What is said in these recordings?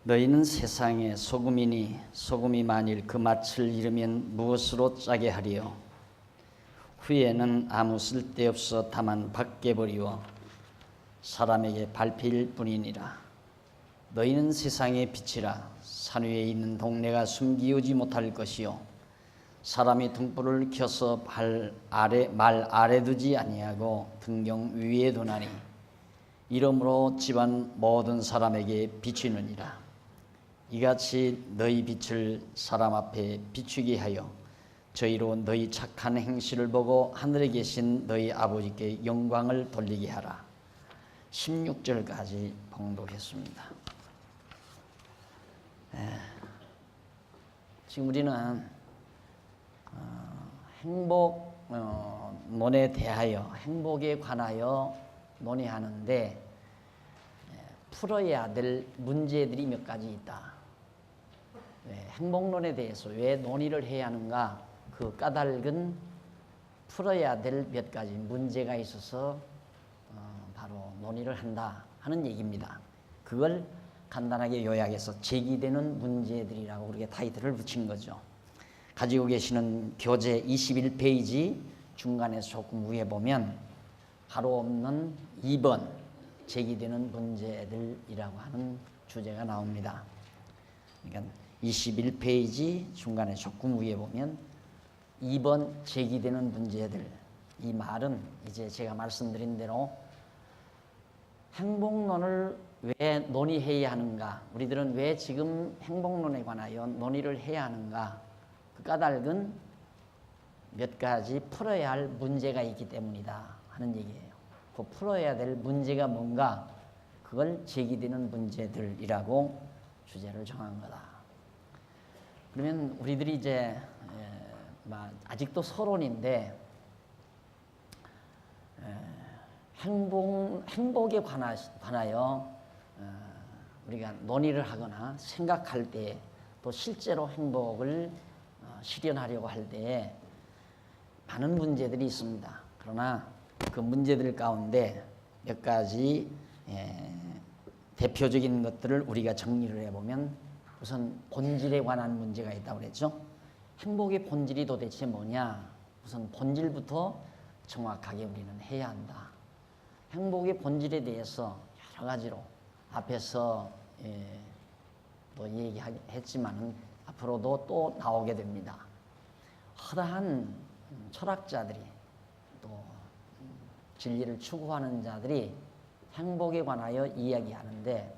너희는 세상의 소금이니 소금이 만일 그 맛을 잃으면 무엇으로 짜게 하리요? 후에는 아무 쓸데없어 다만 밖에 버리워 사람에게 밟힐 뿐이니라. 너희는 세상의 빛이라. 산 위에 있는 동네가 숨기우지 못할 것이요 사람이 등불을 켜서 말 아래 두지 아니하고 등경 위에 두나니 이러므로 집안 모든 사람에게 비추느니라. 이같이 너희 빛을 사람 앞에 비추게 하여 저희로 너희 착한 행실을 보고 하늘에 계신 너희 아버지께 영광을 돌리게 하라. 16절까지 봉독했습니다. 지금 우리는 행복론에 대하여 행복에 관하여 논의하는데 풀어야 될 문제들이 몇 가지 있다. 행복론에 대해서 왜 논의를 해야 하는가, 그 까닭은 풀어야 될 몇 가지 문제가 있어서 바로 논의를 한다 하는 얘기입니다. 그걸 간단하게 요약해서 제기되는 문제들이라고 우리가 타이틀을 붙인 거죠. 가지고 계시는 교재 21페이지 중간에서 조금 위에 보면 바로 없는 2번 제기되는 문제들이라고 하는 주제가 나옵니다. 그러니까 21페이지 중간에 조금 위에 보면 2번 제기되는 문제들, 이 말은 이제 제가 말씀드린 대로 행복론을 왜 논의해야 하는가, 우리들은 왜 지금 행복론에 관하여 논의를 해야 하는가, 그 까닭은 몇 가지 풀어야 할 문제가 있기 때문이다 하는 얘기예요. 그 풀어야 될 문제가 뭔가, 그걸 제기되는 문제들이라고 주제를 정한 거다. 그러면 우리들이 이제 아직도 서론인데 행복에 관하여 우리가 논의를 하거나 생각할 때, 또 실제로 행복을 실현하려고 할 때 많은 문제들이 있습니다. 그러나 그 문제들 가운데 몇 가지 대표적인 것들을 우리가 정리를 해보면, 우선 본질에 관한 문제가 있다고 그랬죠. 행복의 본질이 도대체 뭐냐? 우선 본질부터 정확하게 우리는 해야 한다. 행복의 본질에 대해서 여러 가지로 앞에서 또 얘기했지만 앞으로도 또 나오게 됩니다. 허다한 철학자들이, 또 진리를 추구하는 자들이 행복에 관하여 이야기하는데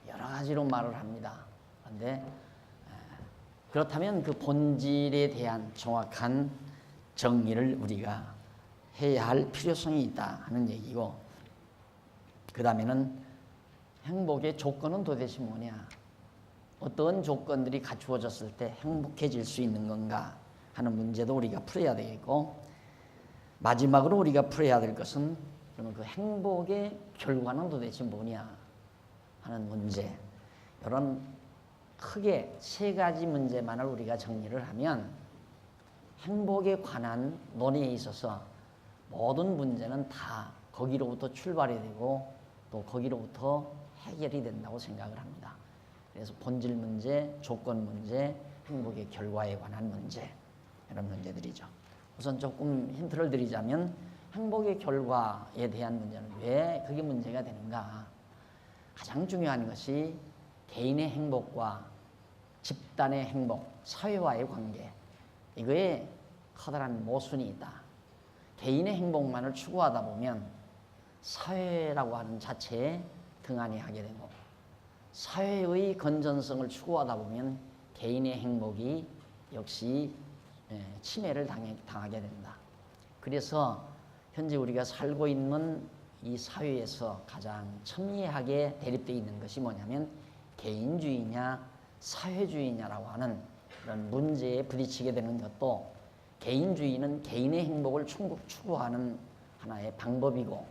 여러 가지로 말을 합니다. 그런데 그렇다면 그 본질에 대한 정확한 정리를 우리가 해야 할 필요성이 있다 하는 얘기고, 그 다음에는 행복의 조건은 도대체 뭐냐, 어떤 조건들이 갖추어졌을 때 행복해질 수 있는 건가 하는 문제도 우리가 풀어야 되겠고, 마지막으로 우리가 풀어야 될 것은 그러면 그 행복의 결과는 도대체 뭐냐 하는 문제, 이런 크게 세 가지 문제만을 우리가 정리를 하면 행복에 관한 논의에 있어서 모든 문제는 다 거기로부터 출발이 되고 또 거기로부터 해결이 된다고 생각을 합니다. 그래서 본질 문제, 조건 문제, 행복의 결과에 관한 문제, 이런 문제들이죠. 우선 조금 힌트를 드리자면 행복의 결과에 대한 문제는 왜 그게 문제가 되는가? 가장 중요한 것이 개인의 행복과 집단의 행복, 사회와의 관계, 이거에 커다란 모순이 있다. 개인의 행복만을 추구하다 보면 사회라고 하는 자체에 등한히 하게 되고, 사회의 건전성을 추구하다 보면 개인의 행복이 역시 침해를 당하게 된다. 그래서 현재 우리가 살고 있는 이 사회에서 가장 첨예하게 대립되어 있는 것이 뭐냐면 개인주의냐 사회주의냐라고 하는 그런 문제에 부딪히게 되는 것도, 개인주의는 개인의 행복을 추구하는 하나의 방법이고,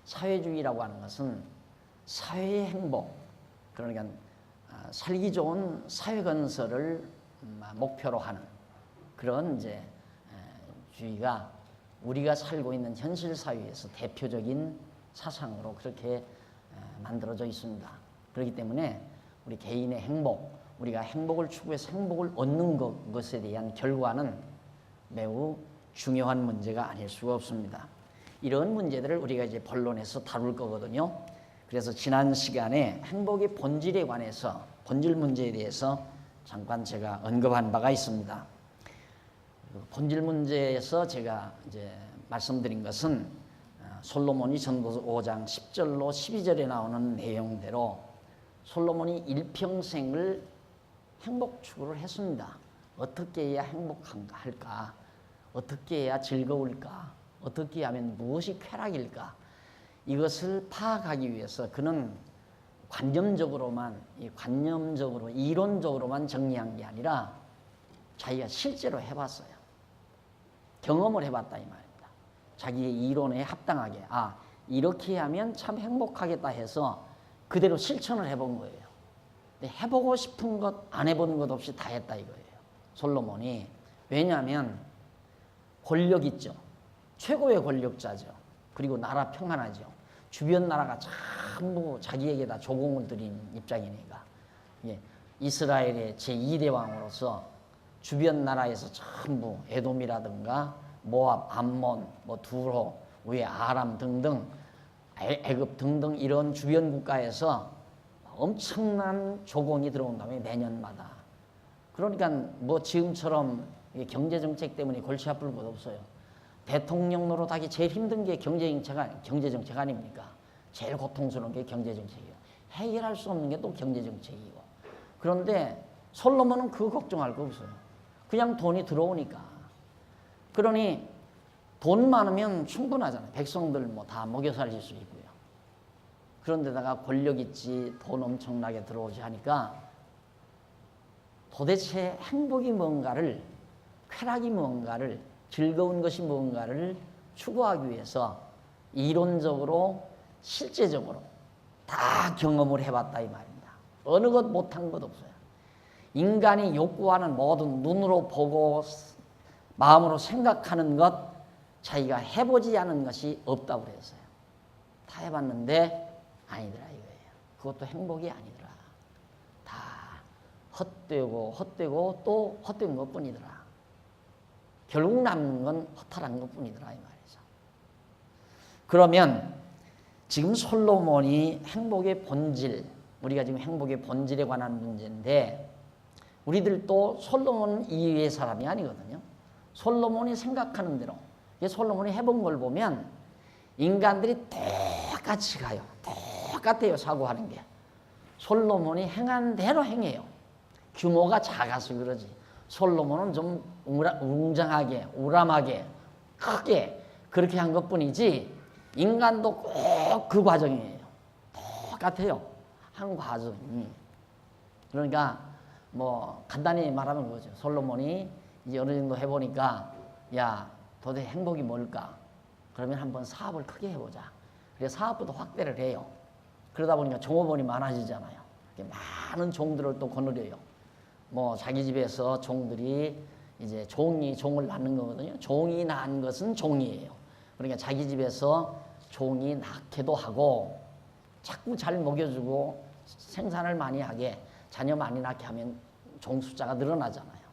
사회주의라고 하는 것은 사회의 행복, 그러니까 살기 좋은 사회 건설을 목표로 하는 그런 이제 주의가 우리가 살고 있는 현실 사회에서 대표적인 사상으로 그렇게 만들어져 있습니다. 그렇기 때문에 우리 개인의 행복, 우리가 행복을 추구해서 행복을 얻는 것에 대한 결과는 매우 중요한 문제가 아닐 수가 없습니다. 이런 문제들을 우리가 이제 본론에서 다룰 거거든요. 그래서 지난 시간에 행복의 본질에 관해서 본질 문제에 대해서 잠깐 제가 언급한 바가 있습니다. 본질 문제에서 제가 이제 말씀드린 것은 솔로몬이 전도서 5장 10절로 12절에 나오는 내용대로 솔로몬이 일평생을 행복 추구를 했습니다. 어떻게 해야 행복한가 할까? 어떻게 해야 즐거울까? 어떻게 하면 무엇이 쾌락일까? 이것을 파악하기 위해서 그는 관념적으로 이론적으로만 정리한 게 아니라 자기가 실제로 해봤어요. 경험을 해봤다 이 말입니다. 자기의 이론에 합당하게 이렇게 하면 참 행복하겠다 해서 그대로 실천을 해본 거예요. 근데 해보고 싶은 것, 안 해본 것 없이 다 했다 이거예요. 솔로몬이. 왜냐하면 권력 있죠. 최고의 권력자죠. 그리고 나라 평안하죠. 주변 나라가 전부 자기에게 다 조공을 들인 입장이니까. 이스라엘의 제2대 왕으로서 주변 나라에서 전부 에돔이라든가 모압, 암몬, 두로, 위에 아람 등등 애굽 등등 이런 주변 국가에서 엄청난 조공이 들어온다면 매년마다. 그러니까 지금처럼 경제정책 때문에 골치 아플 것 없어요. 대통령 노릇하기 제일 힘든 게 경제정책 아닙니까? 제일 고통스러운 게 경제정책이에요. 해결할 수 없는 게 또 경제정책이고. 그런데 솔로몬은 그거 걱정할 거 없어요. 그냥 돈이 들어오니까. 그러니 돈 많으면 충분하잖아요. 백성들 다 먹여 살릴 수 있고요. 그런데다가 권력 있지, 돈 엄청나게 들어오지 하니까 도대체 행복이 뭔가를, 쾌락이 뭔가를, 즐거운 것이 뭔가를 추구하기 위해서 이론적으로 실제적으로 다 경험을 해봤다 이 말입니다. 어느 것 못한 것 없어요. 인간이 욕구하는 모든 눈으로 보고 마음으로 생각하는 것 자기가 해보지 않은 것이 없다고 그랬어요. 다 해봤는데 아니더라 이거예요. 그것도 행복이 아니더라. 다 헛되고 또 헛된 것뿐이더라. 결국 남는 건 허탈한 것뿐이더라 이 말이죠. 그러면 지금 솔로몬이 행복의 본질, 우리가 지금 행복의 본질에 관한 문제인데 우리들도 솔로몬 이외의 사람이 아니거든요. 솔로몬이 생각하는 대로, 솔로몬이 해본 걸 보면 인간들이 똑같이 가요. 똑같아요, 사고하는 게. 솔로몬이 행한 대로 행해요. 규모가 작아서 그러지. 솔로몬은 좀 웅장하게, 우람하게, 크게 그렇게 한 것뿐이지 인간도 꼭 그 과정이에요. 똑같아요. 한 과정이. 그러니까 간단히 말하면 그거죠. 솔로몬이 이제 어느 정도 해보니까 도대체 행복이 뭘까? 그러면 한번 사업을 크게 해보자. 그래서 사업부터 확대를 해요. 그러다 보니까 종업원이 많아지잖아요. 많은 종들을 또 거느려요. 자기 집에서 종들이 이제 종을 낳는 거거든요. 종이 낳은 것은 종이에요. 그러니까 자기 집에서 종이 낳기도 하고 자꾸 잘 먹여주고 생산을 많이 하게, 자녀 많이 낳게 하면 종 숫자가 늘어나잖아요.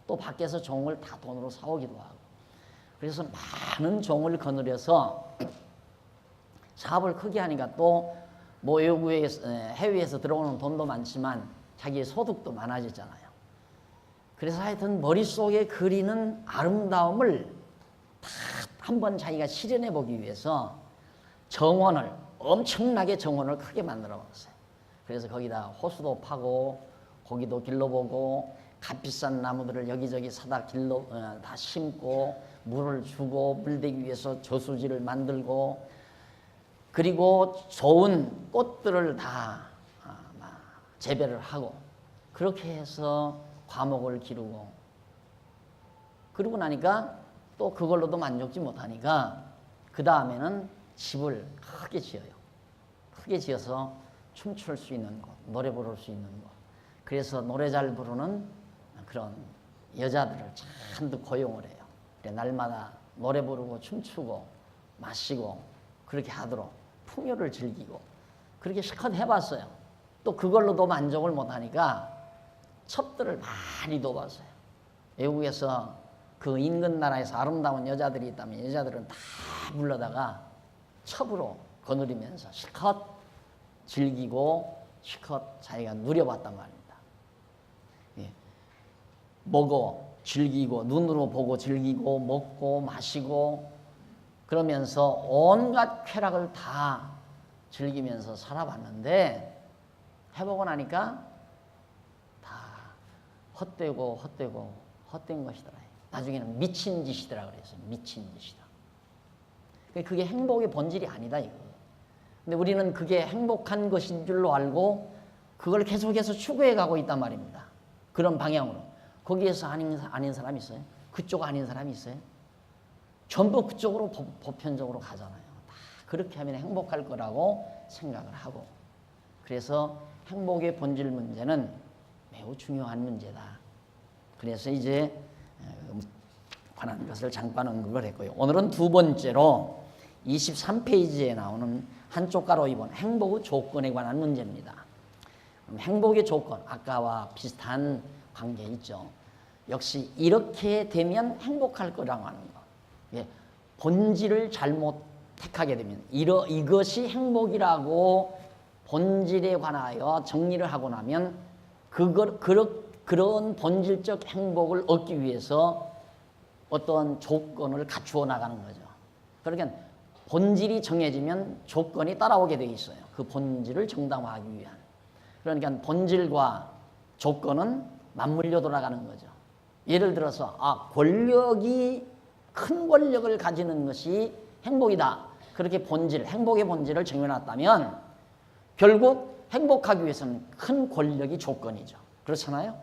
또 밖에서 종을 다 돈으로 사오기도 하고. 그래서 많은 종을 거느려서 사업을 크게 하니까 또 외국에서, 해외에서 들어오는 돈도 많지만 자기의 소득도 많아지잖아요. 그래서 하여튼 머릿속에 그리는 아름다움을 다 한번 자기가 실현해 보기 위해서 엄청나게 정원을 크게 만들어 봤어요. 그래서 거기다 호수도 파고 고기도 길러보고 값비싼 나무들을 여기저기 사다 다 심고 물을 주고 물대기 위해서 저수지를 만들고 그리고 좋은 꽃들을 다 재배를 하고 그렇게 해서 과목을 기르고 그러고 나니까 또 그걸로도 만족지 못하니까 그 다음에는 집을 크게 지어요. 크게 지어서 춤출 수 있는 곳, 노래 부를 수 있는 곳. 그래서 노래 잘 부르는 그런 여자들을 잔뜩 고용을 해요. 날마다 노래 부르고 춤추고 마시고 그렇게 하도록 풍요를 즐기고 그렇게 실컷 해봤어요. 또 그걸로도 만족을 못하니까 첩들을 많이 둬봤어요. 외국에서 그 인근 나라에서 아름다운 여자들이 있다면 여자들은 다 불러다가 첩으로 거느리면서 실컷 즐기고 실컷 자기가 누려봤단 말입니다. 예. 먹어 즐기고 눈으로 보고 즐기고 먹고 마시고 그러면서 온갖 쾌락을 다 즐기면서 살아봤는데 해보고 나니까 다 헛되고 헛된 것이더라. 나중에는 미친 짓이더라 그래서 미친 짓이다. 그게 행복의 본질이 아니다 이거. 근데 우리는 그게 행복한 것인 줄로 알고 그걸 계속해서 추구해 가고 있단 말입니다. 그런 방향으로. 거기에서 아닌 사람이 있어요? 그쪽 아닌 사람이 있어요? 전부 그쪽으로 보편적으로 가잖아요. 다 그렇게 하면 행복할 거라고 생각을 하고. 그래서 행복의 본질 문제는 매우 중요한 문제다. 그래서 이제 관한 것을 잠깐 언급을 했고요. 오늘은 두 번째로 23페이지에 나오는 한쪽 가로 2번 행복의 조건에 관한 문제입니다. 행복의 조건, 아까와 비슷한 관계 있죠. 역시 이렇게 되면 행복할 거라고 하는 거. 예, 본질을 잘못 택하게 되면 이것이 행복이라고 본질에 관하여 정리를 하고 나면 그런 본질적 행복을 얻기 위해서 어떤 조건을 갖추어 나가는 거죠. 그러니까 본질이 정해지면 조건이 따라오게 되어 있어요. 그 본질을 정당화하기 위한. 그러니까 본질과 조건은 맞물려 돌아가는 거죠. 예를 들어서 큰 권력을 가지는 것이 행복이다. 그렇게 행복의 본질을 정해놨다면 결국 행복하기 위해서는 큰 권력이 조건이죠. 그렇잖아요.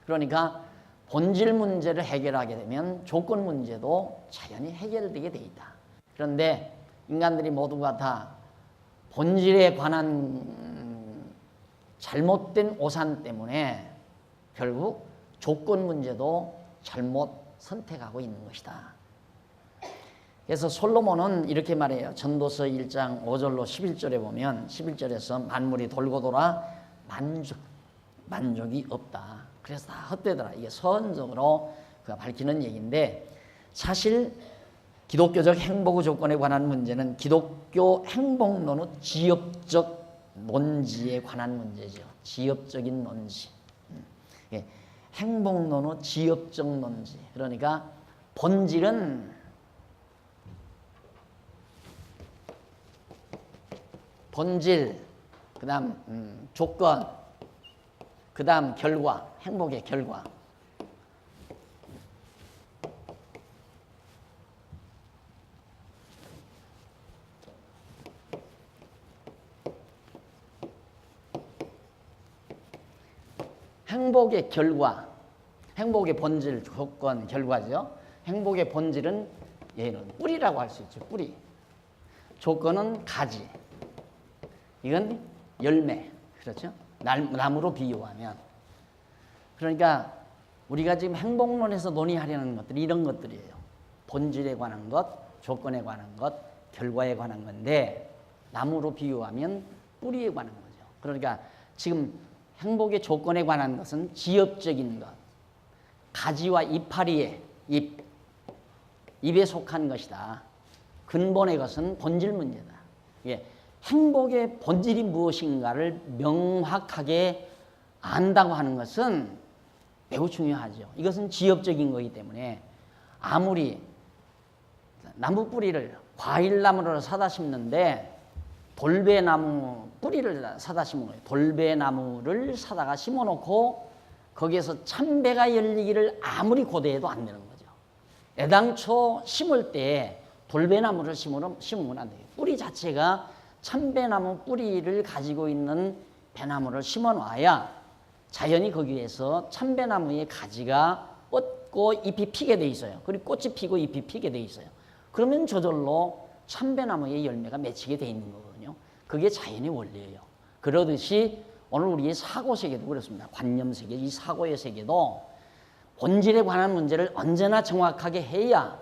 그러니까 본질 문제를 해결하게 되면 조건 문제도 자연히 해결되게 돼 있다. 그런데 인간들이 모두가 다 본질에 관한 잘못된 오산 때문에 결국 조건 문제도 잘못 선택하고 있는 것이다. 그래서 솔로몬은 이렇게 말해요. 전도서 1장 5절로 11절에 보면 11절에서 만물이 돌고 돌아 만족이 없다. 그래서 다 헛되더라. 이게 서론적으로 그가 밝히는 얘기인데 사실 기독교적 행복의 조건에 관한 문제는 기독교 행복론의 지엽적 논지에 관한 문제죠. 지엽적인 논지. 행복론의 지엽적 논지. 그러니까 본질은 본질, 그 다음 조건, 그 다음 결과, 행복의 결과. 행복의 결과, 행복의 본질, 조건, 결과죠. 행복의 본질은 얘는 뿌리라고 할 수 있죠. 뿌리. 조건은 가지. 이건 열매. 그렇죠? 나무로 비유하면. 그러니까 우리가 지금 행복론에서 논의하려는 것들이 이런 것들이에요. 본질에 관한 것, 조건에 관한 것, 결과에 관한 건데 나무로 비유하면 뿌리에 관한 거죠. 그러니까 지금 행복의 조건에 관한 것은 지엽적인 것, 가지와 이파리의 잎에 속한 것이다. 근본의 것은 본질 문제다. 예, 행복의 본질이 무엇인가를 명확하게 안다고 하는 것은 매우 중요하죠. 이것은 지엽적인 거기 때문에 아무리 나무 뿌리를 과일나무를 사다 심는데 돌배나무 뿌리를 사다 심은 거예요. 돌배나무를 사다가 심어놓고 거기에서 참배가 열리기를 아무리 고대해도 안 되는 거죠. 애당초 심을 때 돌배나무를 심으면 안 돼요. 뿌리 자체가 참배나무 뿌리를 가지고 있는 배나무를 심어놔야 자연히 거기에서 참배나무의 가지가 뻗고 잎이 피게 돼 있어요. 그리고 꽃이 피고 잎이 피게 돼 있어요. 그러면 저절로 참배나무의 열매가 맺히게 돼 있는 거거든요. 그게 자연의 원리예요. 그러듯이 오늘 우리의 사고세계도 그렇습니다. 관념세계, 이 사고의 세계도 본질에 관한 문제를 언제나 정확하게 해야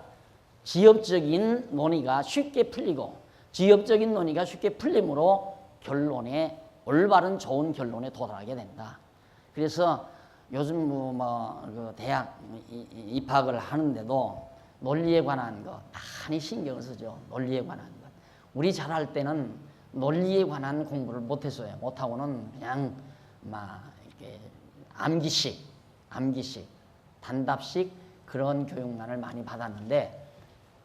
지엽적인 논의가 쉽게 풀리고 지엽적인 논의가 쉽게 풀림으로 결론에 올바른 좋은 결론에 도달하게 된다. 그래서 요즘 그 대학 입학을 하는데도 논리에 관한 거 많이 신경을 쓰죠. 논리에 관한 것. 우리 잘할 때는 논리에 관한 공부를 못했어요. 못하고는 그냥 막 이렇게 암기식, 단답식 그런 교육만을 많이 받았는데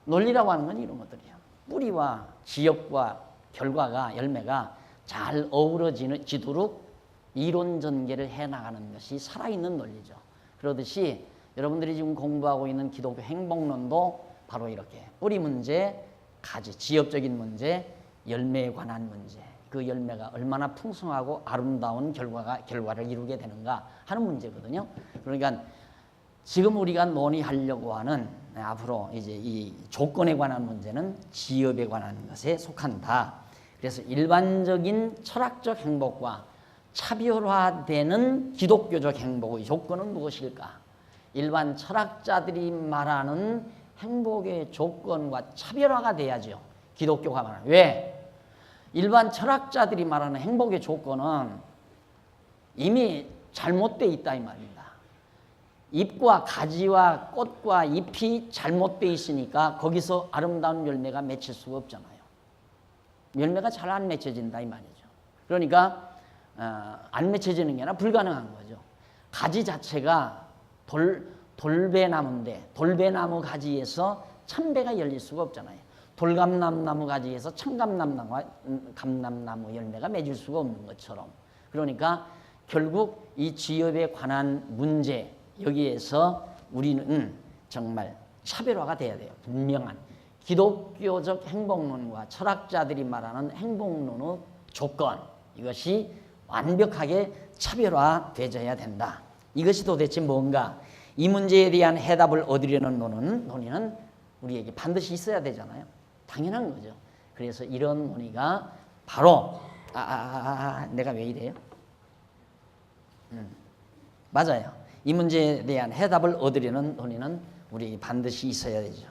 논리라고 하는 건 이런 것들이에요. 뿌리와 지엽과 결과가 열매가 잘 어우러지도록 이론 전개를 해나가는 것이 살아있는 논리죠. 그러듯이 여러분들이 지금 공부하고 있는 기독교 행복론도 바로 이렇게 뿌리 문제, 가지, 지엽적인 문제, 열매에 관한 문제, 그 열매가 얼마나 풍성하고 아름다운 결과를 이루게 되는가 하는 문제거든요. 그러니까 지금 우리가 논의하려고 하는 앞으로 이제 이 조건에 관한 문제는 지엽에 관한 것에 속한다. 그래서 일반적인 철학적 행복과 차별화되는 기독교적 행복의 조건은 무엇일까? 일반 철학자들이 말하는 행복의 조건과 차별화가 돼야죠. 기독교가 말하는. 왜? 일반 철학자들이 말하는 행복의 조건은 이미 잘못되어 있다 이 말입니다. 잎과 가지와 꽃과 잎이 잘못되어 있으니까 거기서 아름다운 열매가 맺힐 수가 없잖아요. 열매가 잘 안 맺혀진다 이 말이죠. 그러니까 안 맺혀지는 게 아니라 불가능한 거죠. 가지 자체가 돌배나무인데 돌배나무 가지에서 참배가 열릴 수가 없잖아요. 돌감람나무 가지에서 청감람나무 열매가 맺을 수가 없는 것처럼. 그러니까 결국 이 지엽에 관한 문제 여기에서 우리는 정말 차별화가 돼야 돼요. 분명한 기독교적 행복론과 철학자들이 말하는 행복론의 조건, 이것이 완벽하게 차별화되어야 된다. 이것이 도대체 뭔가? 이 문제에 대한 해답을 얻으려는 논의는 우리에게 반드시 있어야 되잖아요. 당연한 거죠. 그래서 이런 논의가 바로 내가 왜 이래요? 맞아요. 이 문제에 대한 해답을 얻으려는 논의는 우리에게 반드시 있어야 되죠.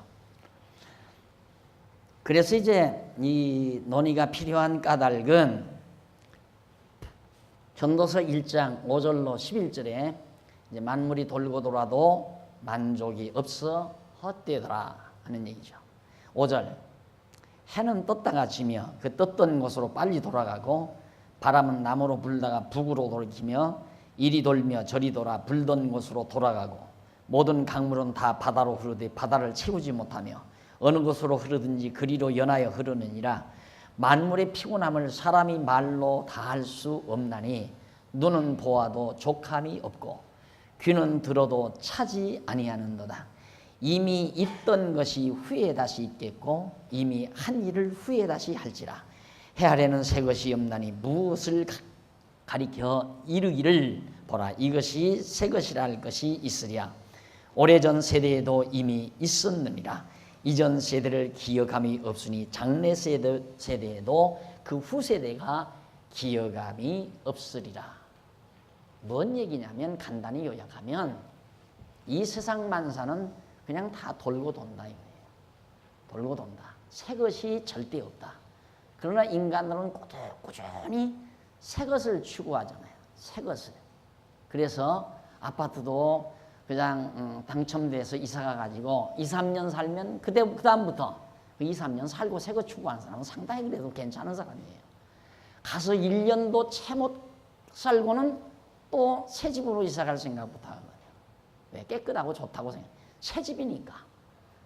그래서 이제 이 논의가 필요한 까닭은 전도서 1장 5절로 11절에 이제 만물이 돌고 돌아도 만족이 없어 헛되더라 하는 얘기죠. 5절 해는 떴다가 지며 그 떴던 곳으로 빨리 돌아가고 바람은 남으로 불다가 북으로 돌이키며 이리 돌며 저리 돌아 불던 곳으로 돌아가고 모든 강물은 다 바다로 흐르되 바다를 채우지 못하며 어느 곳으로 흐르든지 그리로 연하여 흐르느니라. 만물의 피곤함을 사람이 말로 다 할 수 없나니 눈은 보아도 족함이 없고 귀는 들어도 차지 아니하는도다. 이미 있던 것이 후에 다시 있겠고 이미 한 일을 후에 다시 할지라. 해 아래는 새 것이 없나니 무엇을 가리켜 이르기를 보라. 이것이 새 것이라 할 것이 있으랴. 오래전 세대에도 이미 있었느니라. 이전 세대를 기억함이 없으니 장래 세대에도 그 후세대가 기억함이 없으리라. 뭔 얘기냐면 간단히 요약하면 이 세상 만사는 그냥 다 돌고 돈다 이거예요. 돌고 돈다. 새 것이 절대 없다. 그러나 인간들은 꾸준히 새 것을 추구하잖아요. 새 것을. 그래서 아파트도 그냥 당첨돼서 이사가 가지고 2, 3년 살면 그 다음부터 2, 3년 살고 새 거 추구하는 사람은 상당히 그래도 괜찮은 사람이에요. 가서 1년도 채 못 살고는 또 새 집으로 이사 갈 생각부터 하거든요. 왜? 깨끗하고 좋다고 생각해요. 새 집이니까.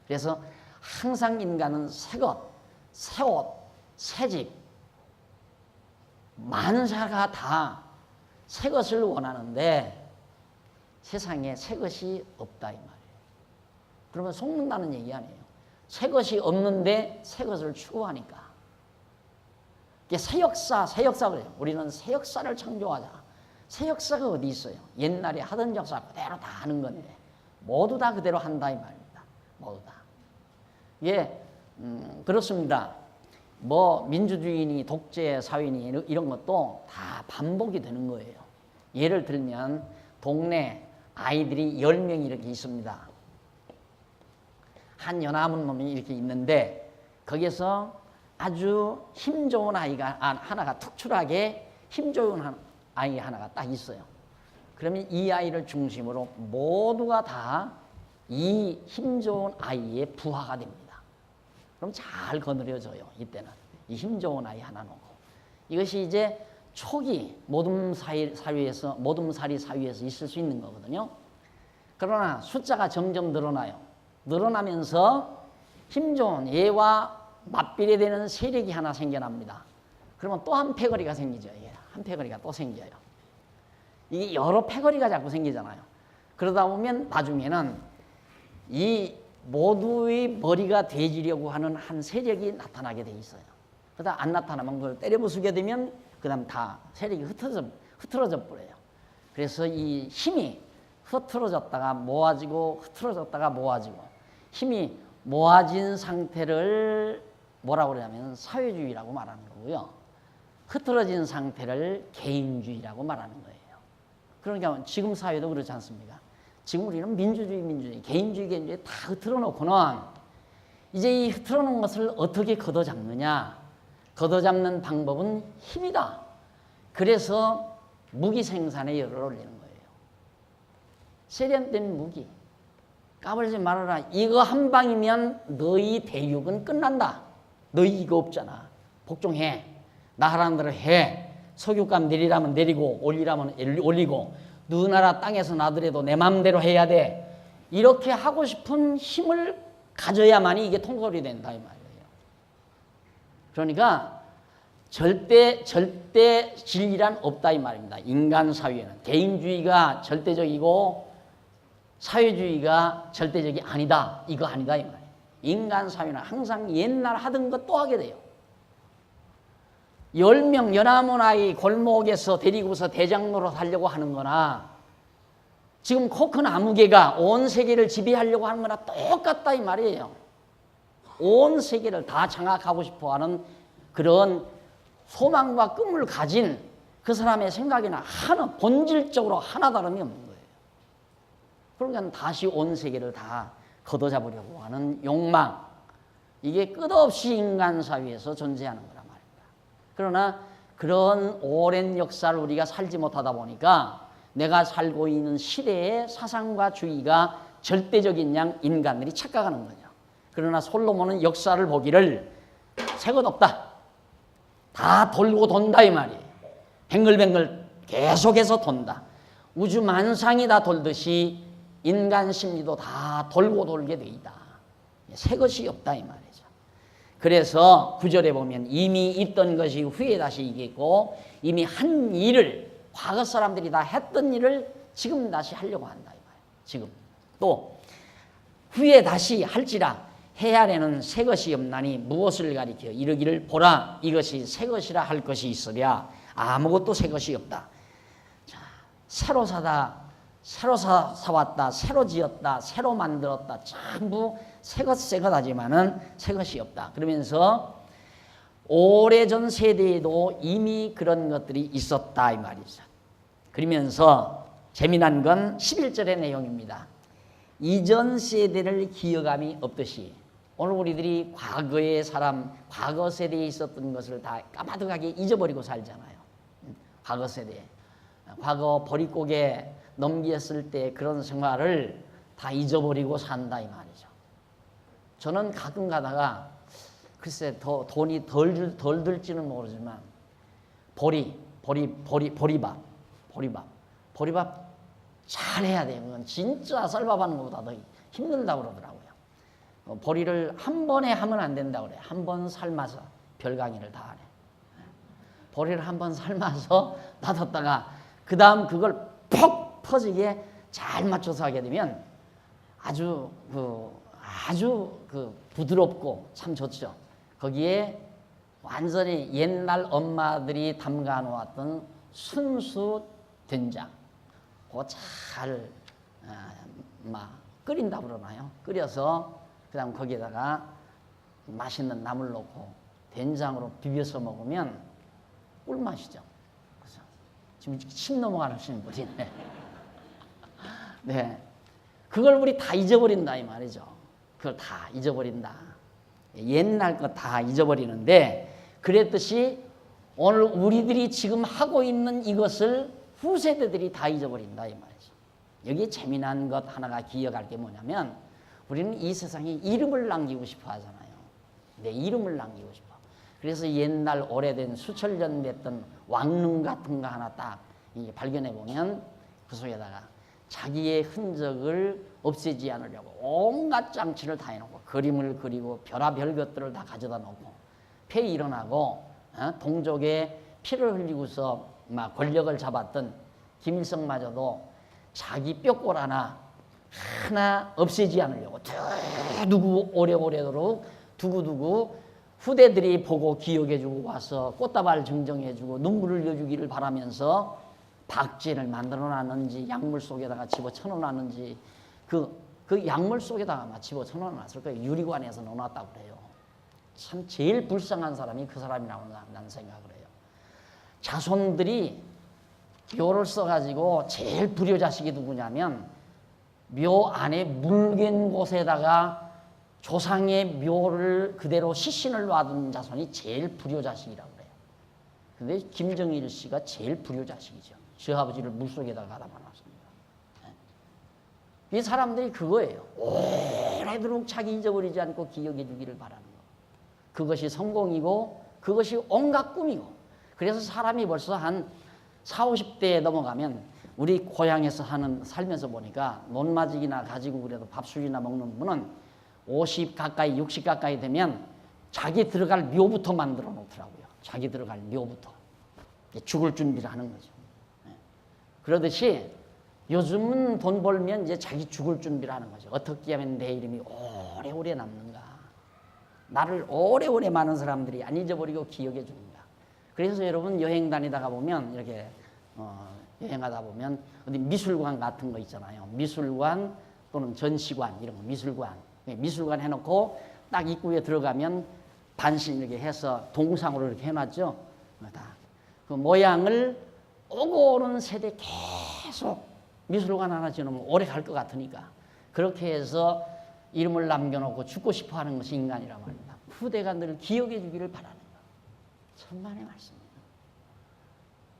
그래서 항상 인간은 새 것, 새 옷, 새 집, 만사가 다 새 것을 원하는데 세상에 새 것이 없다 이 말이에요. 그러면 속는다는 얘기 아니에요. 새 것이 없는데 새 것을 추구하니까. 이게 새 역사 그래요. 우리는 새 역사를 창조하자. 새 역사가 어디 있어요? 옛날에 하던 역사 그대로 다 하는 건데 모두 다 그대로 한다 이 말입니다. 모두 다. 예, 그렇습니다. 뭐 민주주의니 독재 사회니 이런 것도 다 반복이 되는 거예요. 예를 들면 동네 아이들이 10명이 이렇게 있습니다. 한 연하문 놈이 이렇게 있는데 거기서 아주 힘 좋은 아이가 하나가 특출하게 힘 좋은 아이 하나가 딱 있어요. 그러면 이 아이를 중심으로 모두가 다 이 힘 좋은 아이의 부하가 됩니다. 그럼 잘 거느려져요. 이때는 이 힘 좋은 아이 하나 놓고 이것이 이제 초기 모둠살이 사위에서 있을 수 있는 거거든요. 그러나 숫자가 점점 늘어나요. 늘어나면서 힘 좋은 얘와 맞비례되는 세력이 하나 생겨납니다. 그러면 또 한 패거리가 생기죠. 한 패거리가 또 생겨요. 이게 여러 패거리가 자꾸 생기잖아요. 그러다 보면 나중에는 이 모두의 머리가 되지려고 하는 한 세력이 나타나게 돼 있어요. 그러다 안 나타나면 그걸 때려 부수게 되면 그 다음 다 세력이 흐트러져 버려요. 그래서 이 힘이 흐트러졌다가 모아지고 흐트러졌다가 모아지고 힘이 모아진 상태를 뭐라고 그러냐면 사회주의라고 말하는 거고요. 흐트러진 상태를 개인주의라고 말하는 거예요. 그러니까 지금 사회도 그렇지 않습니까? 지금 우리는 민주주의, 개인주의 다 흐트러 놓고는 이제 이 흐트러 놓은 것을 어떻게 걷어잡느냐? 걷어잡는 방법은 힘이다. 그래서 무기 생산에 열을 올리는 거예요. 세련된 무기. 까불지 말아라. 이거 한 방이면 너희 대육은 끝난다. 너희 이거 없잖아. 복종해. 나 하라는 대로 해. 석유값 내리라면 내리고 올리라면 올리고 누 나라 땅에서 나더라도 내 마음대로 해야 돼. 이렇게 하고 싶은 힘을 가져야만이 이게 통솔이 된다 이 말이에요. 그러니까 절대 진리란 없다 이 말입니다. 인간 사회는 개인주의가 절대적이고 사회주의가 절대적이 아니다. 이거 아니다 이 말이에요. 인간 사회는 항상 옛날 하던 것 또 하게 돼요. 10명 연하문 아이 골목에서 데리고서 대장로로 하려고 하는 거나 지금 코크나무개가 온 세계를 지배하려고 하는 거나 똑같다 이 말이에요. 온 세계를 다 장악하고 싶어하는 그런 소망과 꿈을 가진 그 사람의 생각이나 본질적으로 하나 다름이 없는 거예요. 그러니까 다시 온 세계를 다 걷어잡으려고 하는 욕망, 이게 끝없이 인간 사회에서 존재하는 거란 말입니다. 그러나 그런 오랜 역사를 우리가 살지 못하다 보니까 내가 살고 있는 시대의 사상과 주의가 절대적인 양 인간들이 착각하는 거죠. 그러나 솔로몬은 역사를 보기를 새 것 없다. 다 돌고 돈다 이 말이에요. 뱅글뱅글 계속해서 돈다. 우주 만상이 다 돌듯이 인간 심리도 다 돌고 돌게 돼 있다. 새 것이 없다 이 말이죠. 그래서 구절에 보면 이미 있던 것이 후에 다시 이겠고 이미 한 일을 과거 사람들이 다 했던 일을 지금 다시 하려고 한다 이 말이에요. 지금 또 후에 다시 할지라 해 아래는 새 것이 없나니 무엇을 가리켜 이르기를 보라 이것이 새 것이라 할 것이 있으랴 아무것도 새 것이 없다. 자, 새로 사왔다, 새로 지었다, 새로 만들었다, 전부 새것 하지만은 새 것이 없다. 그러면서 오래전 세대에도 이미 그런 것들이 있었다 이 말이죠. 그러면서 재미난 건 11절의 내용입니다. 이전 세대를 기억함이 없듯이 오늘 우리들이 과거의 사람, 과거 세대에 있었던 것을 다 까마득하게 잊어버리고 살잖아요. 과거 세대, 과거 보릿고개 넘겼을 때 그런 생활을 다 잊어버리고 산다 이 말이죠. 저는 가끔 가다가 글쎄 더 돈이 덜 들지는 모르지만 보리밥 잘 해야 돼요. 그건 진짜 쌀밥 하는 것보다 더 힘들다고 그러더라고요. 보리를 한 번에 하면 안 된다고 그래요. 한 번 삶아서 별 강의를 다 하네. 보리를 한 번 삶아서 놔뒀다가 그 다음 그걸 퍽 퍼지게 잘 맞춰서 하게 되면 아주 부드럽고 참 좋죠. 거기에 완전히 옛날 엄마들이 담가 놓았던 순수 된장 그거 잘 끓인다 그러나요? 끓여서 그 다음 거기에다가 맛있는 나물 넣고 된장으로 비벼서 먹으면 꿀맛이죠. 그래서 지금 침 넘어가시는 분이네. 네, 그걸 우리 다 잊어버린다 이 말이죠. 그걸 다 잊어버린다. 옛날 거 다 잊어버리는데 그랬듯이 오늘 우리들이 지금 하고 있는 이것을 후세대들이 다 잊어버린다 이 말이죠. 여기에 재미난 것 하나가 기억할 게 뭐냐면 우리는 이 세상에 이름을 남기고 싶어 하잖아요. 내 이름을 남기고 싶어. 그래서 옛날 오래된 수천 년 됐던 왕릉 같은 거 하나 딱 발견해 보면 그 속에다가 자기의 흔적을 없애지 않으려고 온갖 장치를 다 해놓고 그림을 그리고 별의별 것들을 다 가져다 놓고 폐 일어나고 동족의 피를 흘리고서 막 권력을 잡았던 김일성마저도 자기 뼈골 하나 없애지 않으려고 두고 오래오래도록 두고두고 후대들이 보고 기억해주고 와서 꽃다발 증정해주고 눈물을 흘려주기를 바라면서 박제를 만들어놨는지 약물 속에다가 집어쳐 놨는지 그 약물 속에다가 집어쳐 놨을 거예요. 유리관에서 넣어놨다고 그래요. 참 제일 불쌍한 사람이 그 사람이라고 나는 생각을 해요. 자손들이 묘를 써가지고 제일 불효자식이 누구냐면 묘 안에 묽은 곳에다가 조상의 묘를 그대로 시신을 놔둔 자손이 제일 불효자식이라고 그래요. 근데 김정일 씨가 제일 불효자식이죠. 시아버지를 물속에다가 가다 놨습니다. 이 사람들이 그거예요. 오래도록 자기 잊어버리지 않고 기억해 주기를 바라는 거. 그것이 성공이고 그것이 온갖 꿈이고. 그래서 사람이 벌써 한 40, 50대에 넘어가면 우리 고향에서 살면서 보니까 논마직이나 가지고 그래도 밥술이나 먹는 분은 50 가까이 60 가까이 되면 자기 들어갈 묘부터 만들어 놓더라고요. 자기 들어갈 묘부터. 죽을 준비를 하는 거죠. 그러듯이 요즘은 돈 벌면 이제 자기 죽을 준비를 하는 거죠. 어떻게 하면 내 이름이 오래오래 남는가. 나를 오래오래 많은 사람들이 안 잊어버리고 기억해 주는가. 그래서 여러분 여행 다니다가 보면 이렇게 여행하다 보면 어디 미술관 같은 거 있잖아요. 미술관 또는 전시관 이런 거 미술관 해놓고 딱 입구에 들어가면 반신 이렇게 해서 동상으로 이렇게 해놨죠. 그 모양을 오고 오는 세대 계속 미술관 하나 지어놓으면 오래 갈 것 같으니까 그렇게 해서 이름을 남겨놓고 죽고 싶어 하는 것이 인간이란 말입니다. 후대가 늘 기억해 주기를 바라는 것. 천만의 말씀입니다.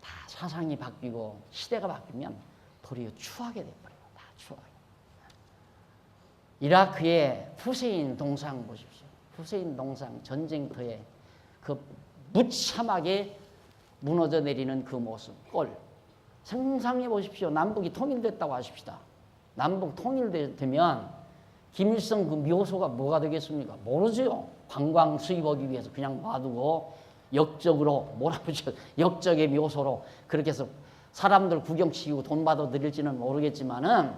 다 사상이 바뀌고 시대가 바뀌면 도리어 추하게 돼버려요. 다 추하게. 이라크의 후세인 동상 보십시오. 후세인 동상 전쟁터에 그 무참하게 무너져 내리는 그 모습, 꼴. 상상해 보십시오. 남북이 통일됐다고 하십시다. 남북 통일되면 김일성 그 묘소가 뭐가 되겠습니까? 모르죠. 관광 수입하기 위해서 그냥 놔두고 역적으로 몰아붙여 역적의 묘소로 그렇게 해서 사람들 구경시키고 돈 받아 드릴지는 모르겠지만은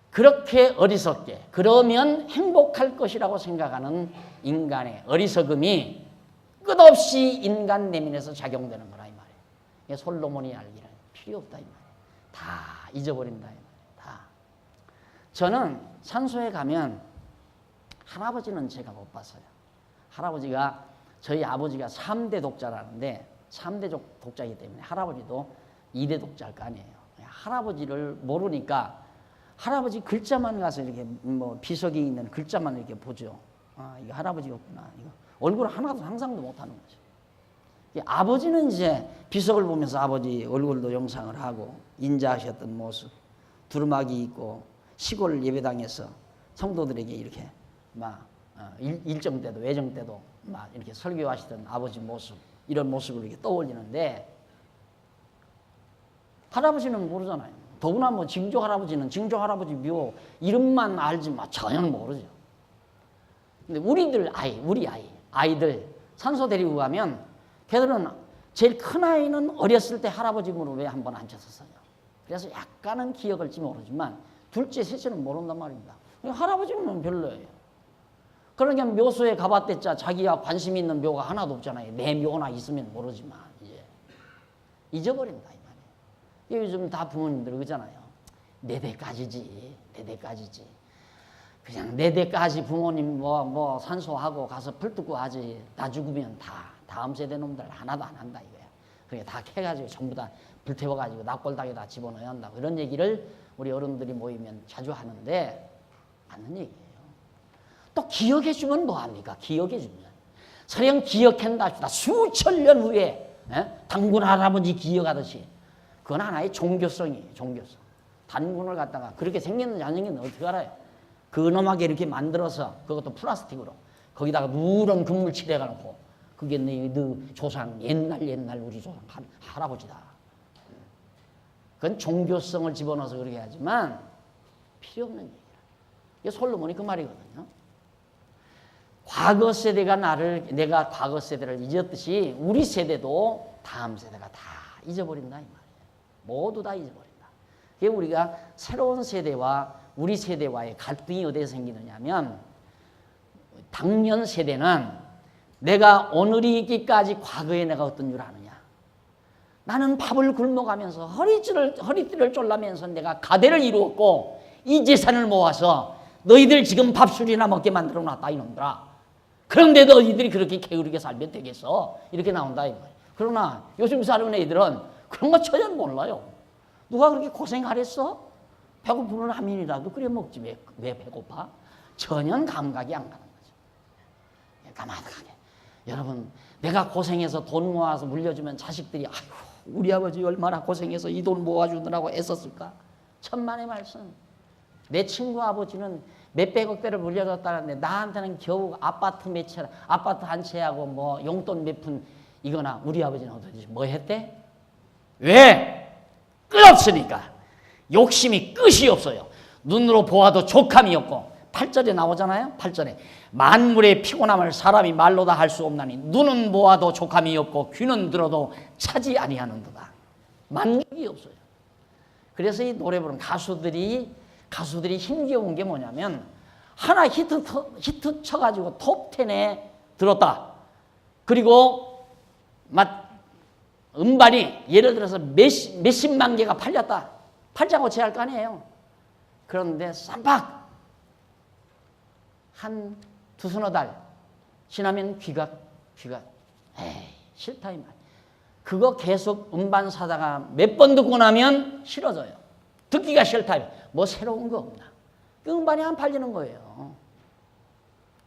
그렇게 어리석게 그러면 행복할 것이라고 생각하는 인간의 어리석음이 끝없이 인간 내면에서 작용되는 거라 이 말이에요. 솔로몬이 알기는 필요 없다 이 말이에요. 다 잊어버린다 이 말이에요. 다. 저는 산소에 가면 할아버지는 제가 못 봤어요. 할아버지가 저희 아버지가 3대 독자라는데 3대 독자이기 때문에 할아버지도 2대 독자일 거 아니에요. 할아버지를 모르니까 할아버지 글자만 가서 이렇게 뭐 비석이 있는 글자만 이렇게 보죠. 아, 이거 할아버지였구나. 이거 얼굴 하나도 상상도 못하는 거죠. 아버지는 이제 비석을 보면서 아버지 얼굴도 영상을 하고 인자하셨던 모습, 두루마기 입고 시골 예배당에서 성도들에게 이렇게 막 일정 때도 외정 때도 막 이렇게 설교하시던 아버지 모습 이런 모습을 이렇게 떠올리는데 할아버지는 모르잖아요. 더구나 뭐 징조 할아버지는 징조 할아버지 묘 이름만 알지 뭐 전혀 모르죠. 근데 우리 아이들 산소 데리고 가면 걔들은 제일 큰 아이는 어렸을 때 할아버지 무릎에 한번 앉혔었어요. 그래서 약간은 기억을지 모르지만 둘째, 셋째는 모른단 말입니다. 할아버지는 별로예요. 그러니까 묘소에 가봤댔자 자기가 관심 있는 묘가 하나도 없잖아요. 내 묘나 있으면 모르지만 이제 잊어버린다 이 말이에요. 요즘 다 부모님들 그러잖아요. 내 대까지지. 그냥 내 대까지 부모님 뭐 산소하고 가서 풀 뜯고 하지. 나 죽으면 다 다음 세대 놈들 하나도 안 한다 이거야. 그게 다 캐가지고 전부 다 불태워가지고 납골당에다 집어넣어야 한다고 이런 얘기를 우리 어른들이 모이면 자주 하는데 맞는 얘기예요. 또 기억해주면 뭐합니까? 기억해주면 설령 기억한다 합시다. 수천 년 후에 단군 할아버지 기억하듯이 그건 하나의 종교성이에요. 종교성. 단군을 갖다가 그렇게 생겼는지 안 생겼는지 어떻게 알아요? 근엄하게 이렇게 만들어서 그것도 플라스틱으로 거기다가 누런 금물 칠해가놓고 그게 너 조상 옛날 우리 조상 할아버지다. 그건 종교성을 집어넣어서 그렇게 하지만 필요 없는 얘기야. 이게 솔로몬이 그 말이거든요. 과거 세대가 내가 과거 세대를 잊었듯이 우리 세대도 다음 세대가 다 잊어버린다 이 말이에요. 모두 다 잊어버린다. 그게 우리가 새로운 세대와 우리 세대와의 갈등이 어디에 생기느냐면 당년 세대는 내가 오늘이 있기까지 과거에 내가 어떤 줄 아느냐. 나는 밥을 굶어가면서 허리띠를 졸라면서 내가 가대를 이루었고 이 재산을 모아서 너희들 지금 밥술이나 먹게 만들어 놨다 이놈들아. 그런데 너희들이 그렇게 게으르게 살면 되겠어. 이렇게 나온다 이 말이에요. 그러나 요즘 사는 애들은 그런 거 전혀 몰라요. 누가 그렇게 고생하랬어? 배고프면 라면이라도 끓여 먹지 왜 배고파? 전혀 감각이 안 가는 거죠. 까마득하게. 여러분 내가 고생해서 돈 모아서 물려주면 자식들이 아이고 우리 아버지 얼마나 고생해서 이 돈 모아주느라고 애썼을까? 천만의 말씀. 내 친구 아버지는 몇백억대를 물려줬다는데 나한테는 겨우 아파트 한 채하고 뭐 용돈 몇 푼 이거나 우리 아버지는 어떻게 뭐 했대? 왜? 끝없으니까. 욕심이 끝이 없어요. 눈으로 보아도 족함이 없고 8절에 나오잖아요. 8절에 만물의 피곤함을 사람이 말로 다 할 수 없나니 눈은 보아도 족함이 없고 귀는 들어도 차지 아니하는도다. 만족이 없어요. 그래서 이 노래 부르는 가수들이 힘겨운 게 뭐냐면 하나 히트 쳐가지고 톱10에 들었다. 그리고 음반이 예를 들어서 몇십만 개가 팔렸다. 팔자고 제할 거 아니에요. 그런데 쌈박 한 두서너 달 지나면 귀가 에이 싫다 이 말. 그거 계속 음반 사다가 몇 번 듣고 나면 싫어져요. 듣기가 싫다. 뭐 새로운 거 없나. 그 음반이 안 팔리는 거예요.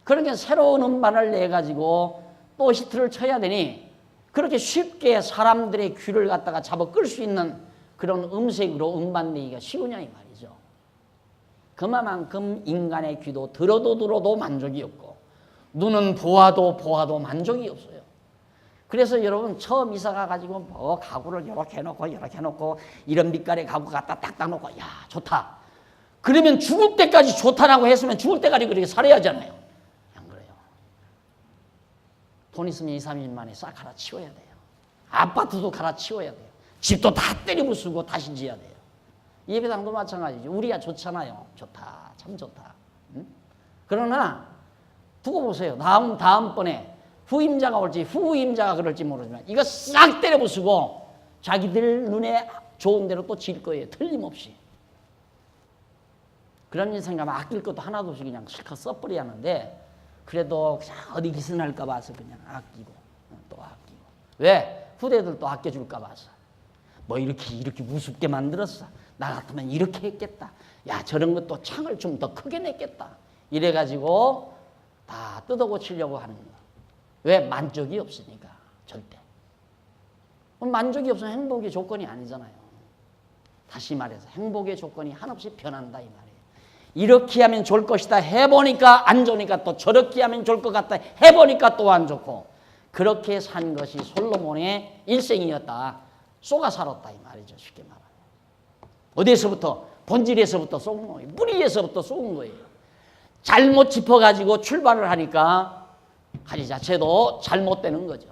그러니까 새로운 음반을 내가지고 또 히트를 쳐야 되니 그렇게 쉽게 사람들의 귀를 갖다가 잡아 끌 수 있는 그런 음색으로 음반 내기가 쉬우냐 이 말이죠. 그만큼 인간의 귀도 들어도 만족이 없고 눈은 보아도 만족이 없어요. 그래서 여러분 처음 이사 가가지고 뭐 가구를 이렇게 해놓고 이런 빛깔의 가구 갖다 딱 놓고 야 좋다. 그러면 죽을 때까지 좋다라고 했으면 죽을 때까지 그렇게 살아야 하잖아요. 안 그래요. 돈 있으면 2, 3일 만에 싹 갈아치워야 돼요. 아파트도 갈아치워야 돼요. 집도 다 때려 부수고 다시 지어야 돼요. 예배당도 마찬가지죠. 우리가 좋잖아요. 좋다. 참 좋다. 응? 그러나 두고 보세요. 다음번에 후임자가 올지 후임자가 그럴지 모르지만 이거 싹 때려 부수고 자기들 눈에 좋은 대로 또 질 거예요. 틀림없이. 그런 일 생각하면 아낄 것도 하나도 없이 그냥 실컷 써버려야 하는데 그래도 그냥 어디 기스날까 봐서 그냥 아끼고 또 아끼고. 왜? 후대들 또 아껴줄까 봐서. 뭐 이렇게 우습게 만들었어. 나 같으면 이렇게 했겠다. 야 저런 것도 창을 좀 더 크게 냈겠다. 이래가지고 다 뜯어고치려고 하는 거야. 왜? 만족이 없으니까 절대. 만족이 없으면 행복의 조건이 아니잖아요. 다시 말해서 행복의 조건이 한없이 변한다 이 말이에요. 이렇게 하면 좋을 것이다 해보니까 안 좋으니까 또 저렇게 하면 좋을 것 같다 해보니까 또 안 좋고 그렇게 산 것이 솔로몬의 일생이었다. 쏘가 살았다 이 말이죠. 쉽게 말하면. 어디에서부터? 본질에서부터 쏘은 거예요. 뿌리에서부터 쏘은 거예요. 잘못 짚어가지고 출발을 하니까 가지 자체도 잘못되는 거죠.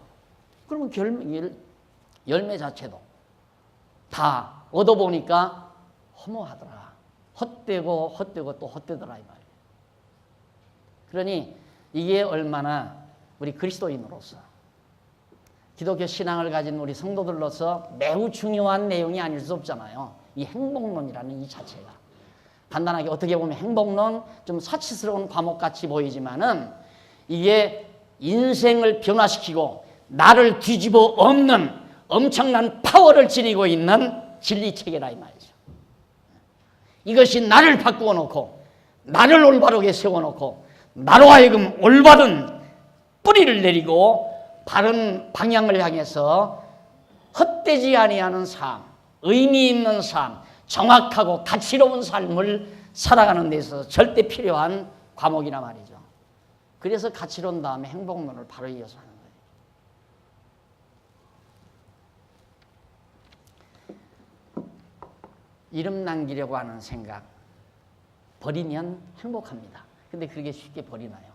그러면 열매 자체도 다 얻어보니까 허무하더라. 헛되고 또 헛되더라 이 말이에요. 그러니 이게 얼마나 우리 그리스도인으로서 기독교 신앙을 가진 우리 성도들로서 매우 중요한 내용이 아닐 수 없잖아요. 이 행복론이라는 이 자체가. 간단하게 어떻게 보면 행복론 좀 사치스러운 과목같이 보이지만은 이게 인생을 변화시키고 나를 뒤집어 엎는 엄청난 파워를 지니고 있는 진리체계라 이 말이죠. 이것이 나를 바꾸어 놓고 나를 올바르게 세워놓고 나로 하여금 올바른 뿌리를 내리고 바른 방향을 향해서 헛되지 아니하는 삶, 의미 있는 삶, 정확하고 가치로운 삶을 살아가는 데 있어서 절대 필요한 과목이란 말이죠. 그래서 가치론 다음에 행복론을 바로 이어서 하는 거예요. 이름 남기려고 하는 생각 버리면 행복합니다. 근데 그게 쉽게 버리나요?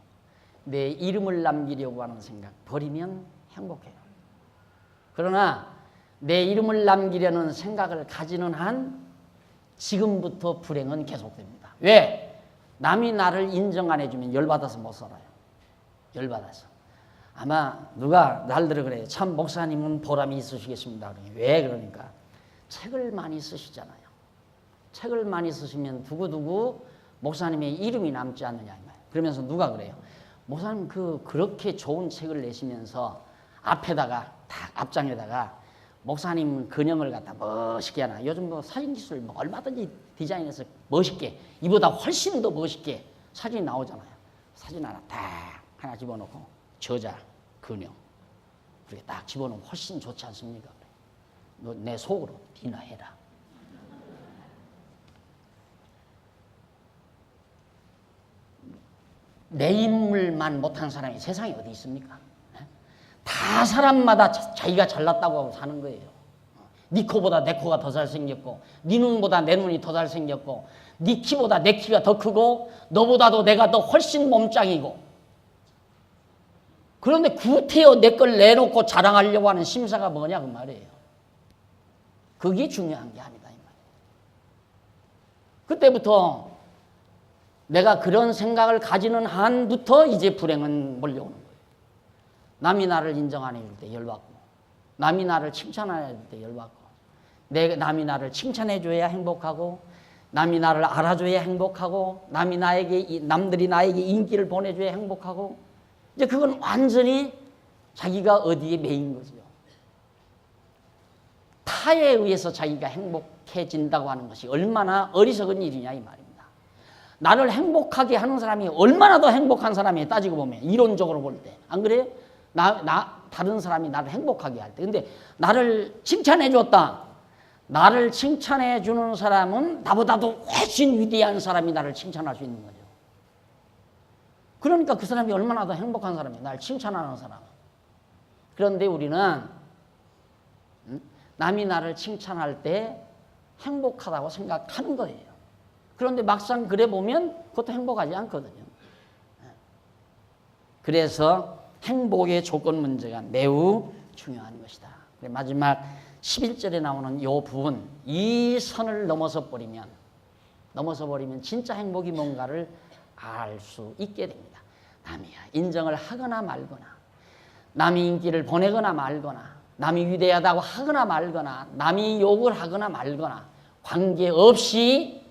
내 이름을 남기려고 하는 생각 버리면 행복해요. 그러나 내 이름을 남기려는 생각을 가지는 한 지금부터 불행은 계속됩니다. 왜? 남이 나를 인정 안 해주면 열받아서 못 살아요. 열받아서. 아마 누가 날들어 그래요. 참 목사님은 보람이 있으시겠습니다. 왜 그러니까 책을 많이 쓰시잖아요. 책을 많이 쓰시면 두고두고 목사님의 이름이 남지 않느냐. 그러면서 누가 그래요? 목사님 그렇게 좋은 책을 내시면서 앞에다가 딱 앞장에다가 목사님 근형을 갖다 멋있게 하나. 요즘 뭐 사진 기술 뭐 얼마든지 디자인해서 멋있게 이보다 훨씬 더 멋있게 사진이 나오잖아요. 사진 하나 집어넣고 저자 근형 그렇게 딱 집어넣으면 훨씬 좋지 않습니까? 너 내 속으로 니나 해라. 내 인물만 못한 사람이 세상에 어디 있습니까? 다 사람마다 자기가 잘났다고 하고 사는 거예요. 네 코보다 내 코가 더 잘생겼고 네 눈보다 내 눈이 더 잘생겼고 네 키보다 내 키가 더 크고 너보다도 내가 더 훨씬 몸짱이고 그런데 구태여 내 걸 내놓고 자랑하려고 하는 심사가 뭐냐 그 말이에요. 그게 중요한 게 아니다 이 말이에요. 그때부터 내가 그런 생각을 가지는 한부터 이제 불행은 몰려오는 거예요. 남이 나를 인정 안 해줄 때 열받고 남이 나를 칭찬 안 해줄 때 열받고 남이 나를 칭찬해 줘야 행복하고 남이 나를 알아줘야 행복하고 남들이 나에게 인기를 보내줘야 행복하고 이제 그건 완전히 자기가 어디에 매인 거죠. 타에 의해서 자기가 행복해진다고 하는 것이 얼마나 어리석은 일이냐 이 말입니다. 나를 행복하게 하는 사람이 얼마나 더 행복한 사람이에요. 따지고 보면 이론적으로 볼 때 안 그래요? 다른 사람이 나를 행복하게 할 때. 근데 나를 칭찬해 줬다. 나를 칭찬해 주는 사람은 나보다도 훨씬 위대한 사람이 나를 칭찬할 수 있는 거죠. 그러니까 그 사람이 얼마나 더 행복한 사람이에요. 나를 칭찬하는 사람. 그런데 우리는 남이 나를 칭찬할 때 행복하다고 생각하는 거예요. 그런데 막상 그래 보면 그것도 행복하지 않거든요. 그래서 행복의 조건 문제가 매우 중요한 것이다. 마지막 11절에 나오는 이 부분, 이 선을 넘어서 버리면 진짜 행복이 뭔가를 알 수 있게 됩니다. 남이 인정을 하거나 말거나, 남이 인기를 보내거나 말거나, 남이 위대하다고 하거나 말거나, 남이 욕을 하거나 말거나, 관계없이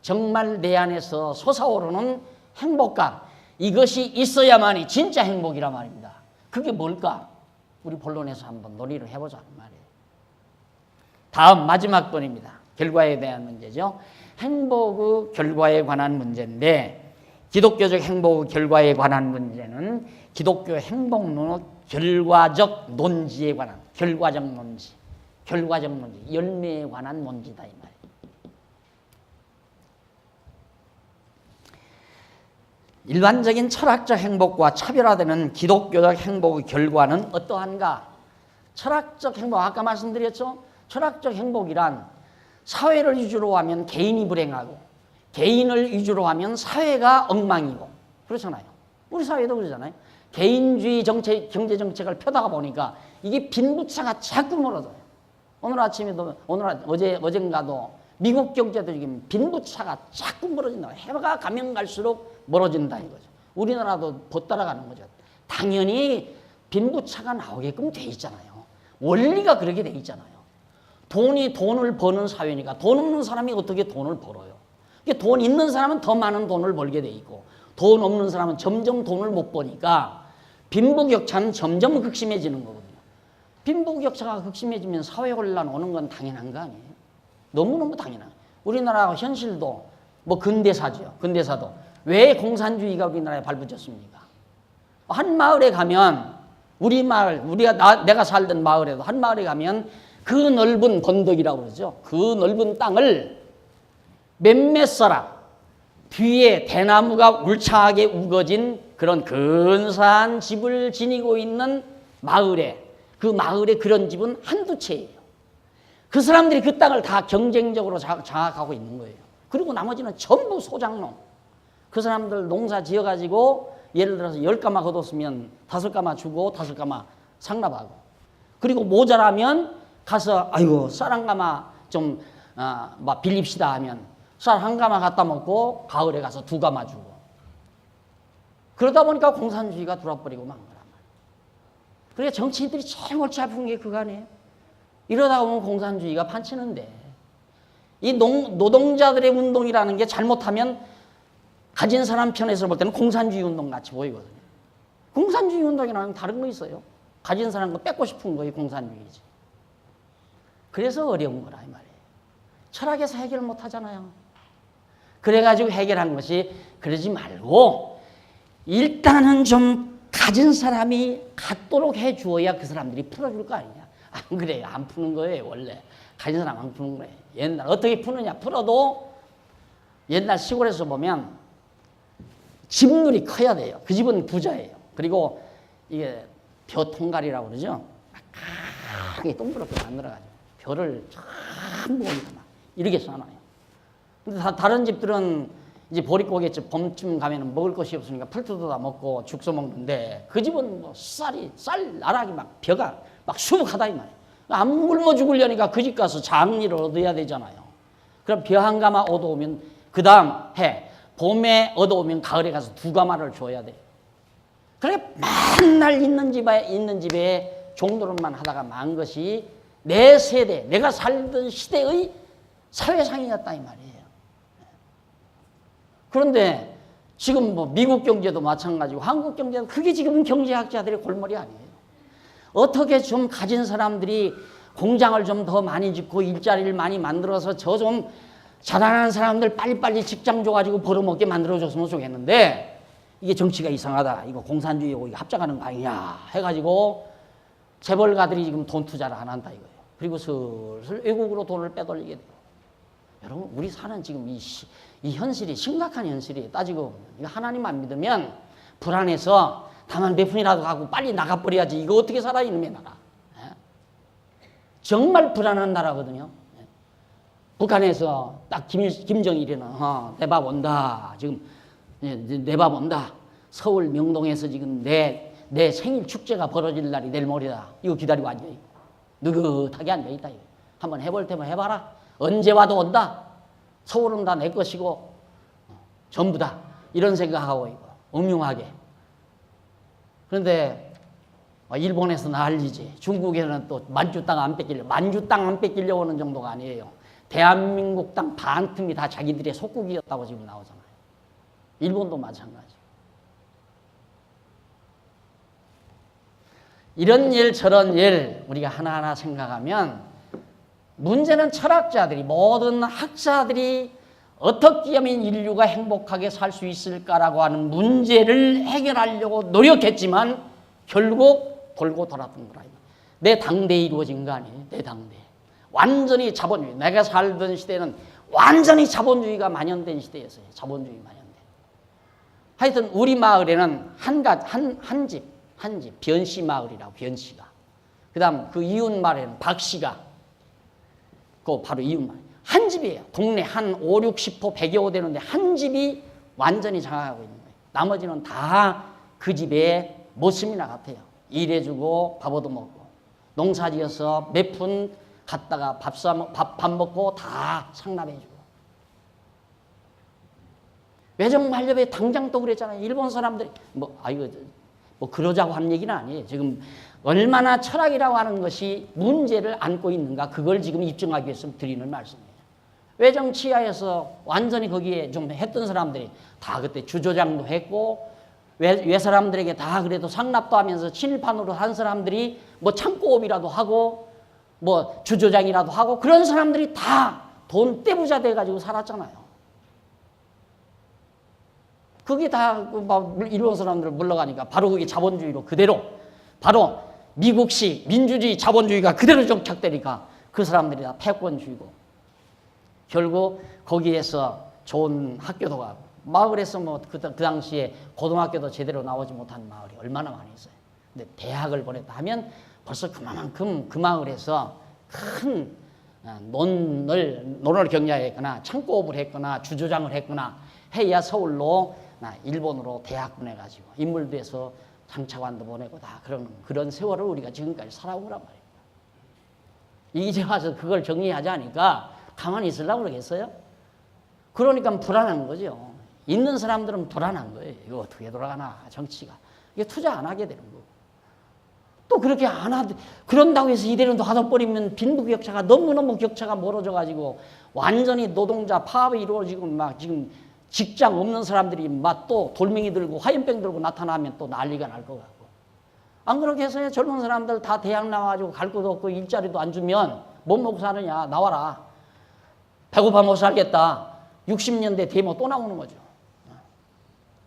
정말 내 안에서 솟아오르는 행복감, 이것이 있어야만이 진짜 행복이란 말입니다. 그게 뭘까? 우리 본론에서 한번 논의를 해보자 말이에요. 다음 마지막 번입니다. 결과에 대한 문제죠. 행복의 결과에 관한 문제인데 기독교적 행복의 결과에 관한 문제는 기독교 행복론의 결과적 논지에 관한 결과적 논지, 열매에 관한 논지다 이 말이에요. 일반적인 철학적 행복과 차별화되는 기독교적 행복의 결과는 어떠한가? 철학적 행복, 아까 말씀드렸죠? 철학적 행복이란 사회를 위주로 하면 개인이 불행하고 개인을 위주로 하면 사회가 엉망이고 그렇잖아요. 우리 사회도 그러잖아요. 개인주의 정책, 경제정책을 펴다가 보니까 이게 빈부차가 자꾸 멀어져요. 오늘 아침에도, 어젠가도 미국 경제도 지금 빈부차가 자꾸 멀어진다. 해가 가면 갈수록 멀어진다 이거죠. 우리나라도 못 따라가는 거죠. 당연히 빈부차가 나오게끔 돼 있잖아요. 원리가 그렇게 돼 있잖아요. 돈이 돈을 버는 사회니까 돈 없는 사람이 어떻게 돈을 벌어요. 돈 있는 사람은 더 많은 돈을 벌게 돼 있고 돈 없는 사람은 점점 돈을 못 버니까 빈부격차는 점점 극심해지는 거거든요. 빈부격차가 극심해지면 사회혼란 오는 건 당연한 거 아니에요. 너무너무 당연한 거예요. 우리나라 현실도 뭐 근대사죠. 근대사도 왜 공산주의가 우리나라에 발붙였습니까? 한 마을에 가면 우리 마을, 내가 살던 마을에도 한 마을에 가면 그 넓은 건덕이라고 그러죠. 그 넓은 땅을 몇몇 사람 뒤에 대나무가 울창하게 우거진 그런 근사한 집을 지니고 있는 마을에, 그 마을에 그런 집은 한두 채예요. 그 사람들이 그 땅을 다 경쟁적으로 장악하고 있는 거예요. 그리고 나머지는 전부 소장농. 그 사람들 농사 지어가지고 예를 들어서 10가마 거뒀으면 5가마 주고 5가마 상납하고, 그리고 모자라면 가서 아이고 쌀 한 가마 좀 막 빌립시다 하면 쌀 한 가마 갖다 먹고 가을에 가서 2가마 주고. 그러다 보니까 공산주의가 들어와버리고 만 거란 말이에요. 그러니까 정치인들이 제일 골치 아픈 게 그거 아니에요. 이러다 보면 공산주의가 판치는데, 이 노동자들의 운동이라는 게 잘못하면 가진 사람 편에서 볼 때는 공산주의 운동 같이 보이거든요. 공산주의 운동이라는 다른 거 있어요. 가진 사람 거 뺏고 싶은 거예요. 공산주의지. 그래서 어려운 거라 이 말이에요. 철학에서 해결 못 하잖아요. 그래가지고 해결한 것이, 그러지 말고 일단은 좀 가진 사람이 갖도록 해주어야 그 사람들이 풀어줄 거 아니냐. 안 그래요. 안 푸는 거예요. 원래 가진 사람 안 푸는 거예요. 옛날 어떻게 푸느냐. 풀어도 옛날 시골에서 보면 집눈이 커야 돼요. 그 집은 부자예요. 그리고 이게 벼통갈이라고 그러죠. 크게 동그랗게 만들어가지고 벼를 전부 막 이렇게 써놔요. 근데 다른 집들은 이제 보릿고개집 봄쯤 가면은 먹을 것이 없으니까 풀 뜯어다 먹고 죽서 먹는데, 그 집은 뭐 쌀 나락이 막 벼가 막 수북하다 이 말이에요. 안 굶어 죽으려니까 그 집 가서 장리를 얻어야 되잖아요. 그럼 벼 한 가마 얻어오면 그 다음 해 봄에 얻어오면 가을에 가서 2가마를 줘야 돼요. 그러니까 맨날 있는 집에 종노릇만 하다가 만 것이 내 세대, 내가 살던 시대의 사회상이었다 이 말이에요. 그런데 지금 뭐 미국 경제도 마찬가지고 한국 경제도, 그게 지금 경제학자들의 골머리 아니에요. 어떻게 좀 가진 사람들이 공장을 좀 더 많이 짓고 일자리를 많이 만들어서 저 좀 자라나는 사람들 빨리빨리 직장 줘가지고 벌어먹게 만들어줬으면 좋겠는데, 이게 정치가 이상하다, 이거 공산주의하고 이거 합작하는 거 아니냐 해가지고 재벌가들이 지금 돈 투자를 안 한다 이거예요. 그리고 슬슬 외국으로 돈을 빼돌리게 돼요. 여러분, 우리 사는 지금 이 현실이 심각한 현실이에요. 따지고 이거 하나님 안 믿으면 불안해서 다만 몇 푼이라도 갖고 빨리 나가버려야지, 이거 어떻게 살아 이놈의 나라. 정말 불안한 나라거든요. 북한에서 딱 김정일이는 내 밥 온다. 지금 내 밥 온다. 서울 명동에서 지금 내 생일 축제가 벌어질 날이 내일 모레다. 이거 기다리고 앉아있고 느긋하게 앉아있다. 이거. 한번 해볼 테면 해봐라. 언제 와도 온다. 서울은 다 내 것이고 전부 다. 이런 생각하고 있고 음흉하게. 그런데 일본에서 난리지. 중국에서는 또 만주 땅 안 뺏기려고 하는 정도가 아니에요. 대한민국 땅 반 틈이 다 자기들의 속국이었다고 지금 나오잖아요. 일본도 마찬가지. 이런 일 저런 일 우리가 하나하나 생각하면, 문제는 철학자들이, 모든 학자들이 어떻게 하면 인류가 행복하게 살 수 있을까라고 하는 문제를 해결하려고 노력했지만 결국 돌고 돌았던 거라. 내 당대에 이루어진 거 아니에요. 내 당대. 완전히 자본주의. 내가 살던 시대는 완전히 자본주의가 만연된 시대였어요. 자본주의 만연된. 하여튼 우리 마을에는 한 집 변씨 마을이라고, 변씨가. 그 다음 그 이웃 마을에는 박씨가. 그 바로 이웃 마을. 한 집이에요. 동네 한 5, 60호, 100여 호 되는데 한 집이 완전히 장악하고 있는 거예요. 나머지는 다 그 집에 모습이나 같아요. 일해주고 밥 얻어먹고, 농사지어서 몇 푼 갔다가 밥 먹고 다 상납해주고. 외정반렵에 당장 또 그랬잖아요. 일본 사람들이 뭐 그러자고 하는 얘기는 아니에요. 지금 얼마나 철학이라고 하는 것이 문제를 안고 있는가, 그걸 지금 입증하기 위해서 드리는 말씀이에요. 외정치하에서 완전히 거기에 좀 했던 사람들이 다 그때 주조장도 했고, 외 사람들에게 다 그래도 상납도 하면서 친일판으로 한 사람들이 뭐 창고업이라도 하고 뭐 주조장이라도 하고, 그런 사람들이 다 돈 떼부자 돼가지고 살았잖아요. 그게 다막 일본 사람들 물러가니까 바로 그게 자본주의로 그대로 바로 미국식 민주주의 자본주의가 그대로 정착되니까 그 사람들이 다 패권주의고 결국 거기에서 좋은 학교도 가고 마을에서 뭐 그 당시에 고등학교도 제대로 나오지 못한 마을이 얼마나 많이 있어요. 근데 대학을 보냈다 하면 벌써 그만큼 그 마을에서 큰 논을 격려했거나 창고업을 했거나 주조장을 했거나 해야 서울로 일본으로 대학 보내가지고 인물도 해서 장차관도 보내고 다 그런 세월을 우리가 지금까지 살아온 거란 말이에요. 이제 와서 그걸 정리하지 않으니까 가만히 있으려고 그러겠어요? 그러니까 불안한 거죠. 있는 사람들은 불안한 거예요. 이거 어떻게 돌아가나 정치가. 이게 투자 안 하게 되는 거고. 또 그렇게 안 하도 그런다고 해서 이대로 놔둬버리면 빈부격차가 너무너무 격차가 멀어져가지고 완전히 노동자 파업이 이루어지고 막 지금 직장 없는 사람들이 막 또 돌멩이 들고 화염병 들고 나타나면 또 난리가 날 것 같고. 안 그렇게 해서요. 젊은 사람들 다 대학 나와가지고 갈 곳도 없고 일자리도 안 주면 못 먹고 사느냐. 나와라. 배고파 못 살겠다. 60년대 되면 또 나오는 거죠.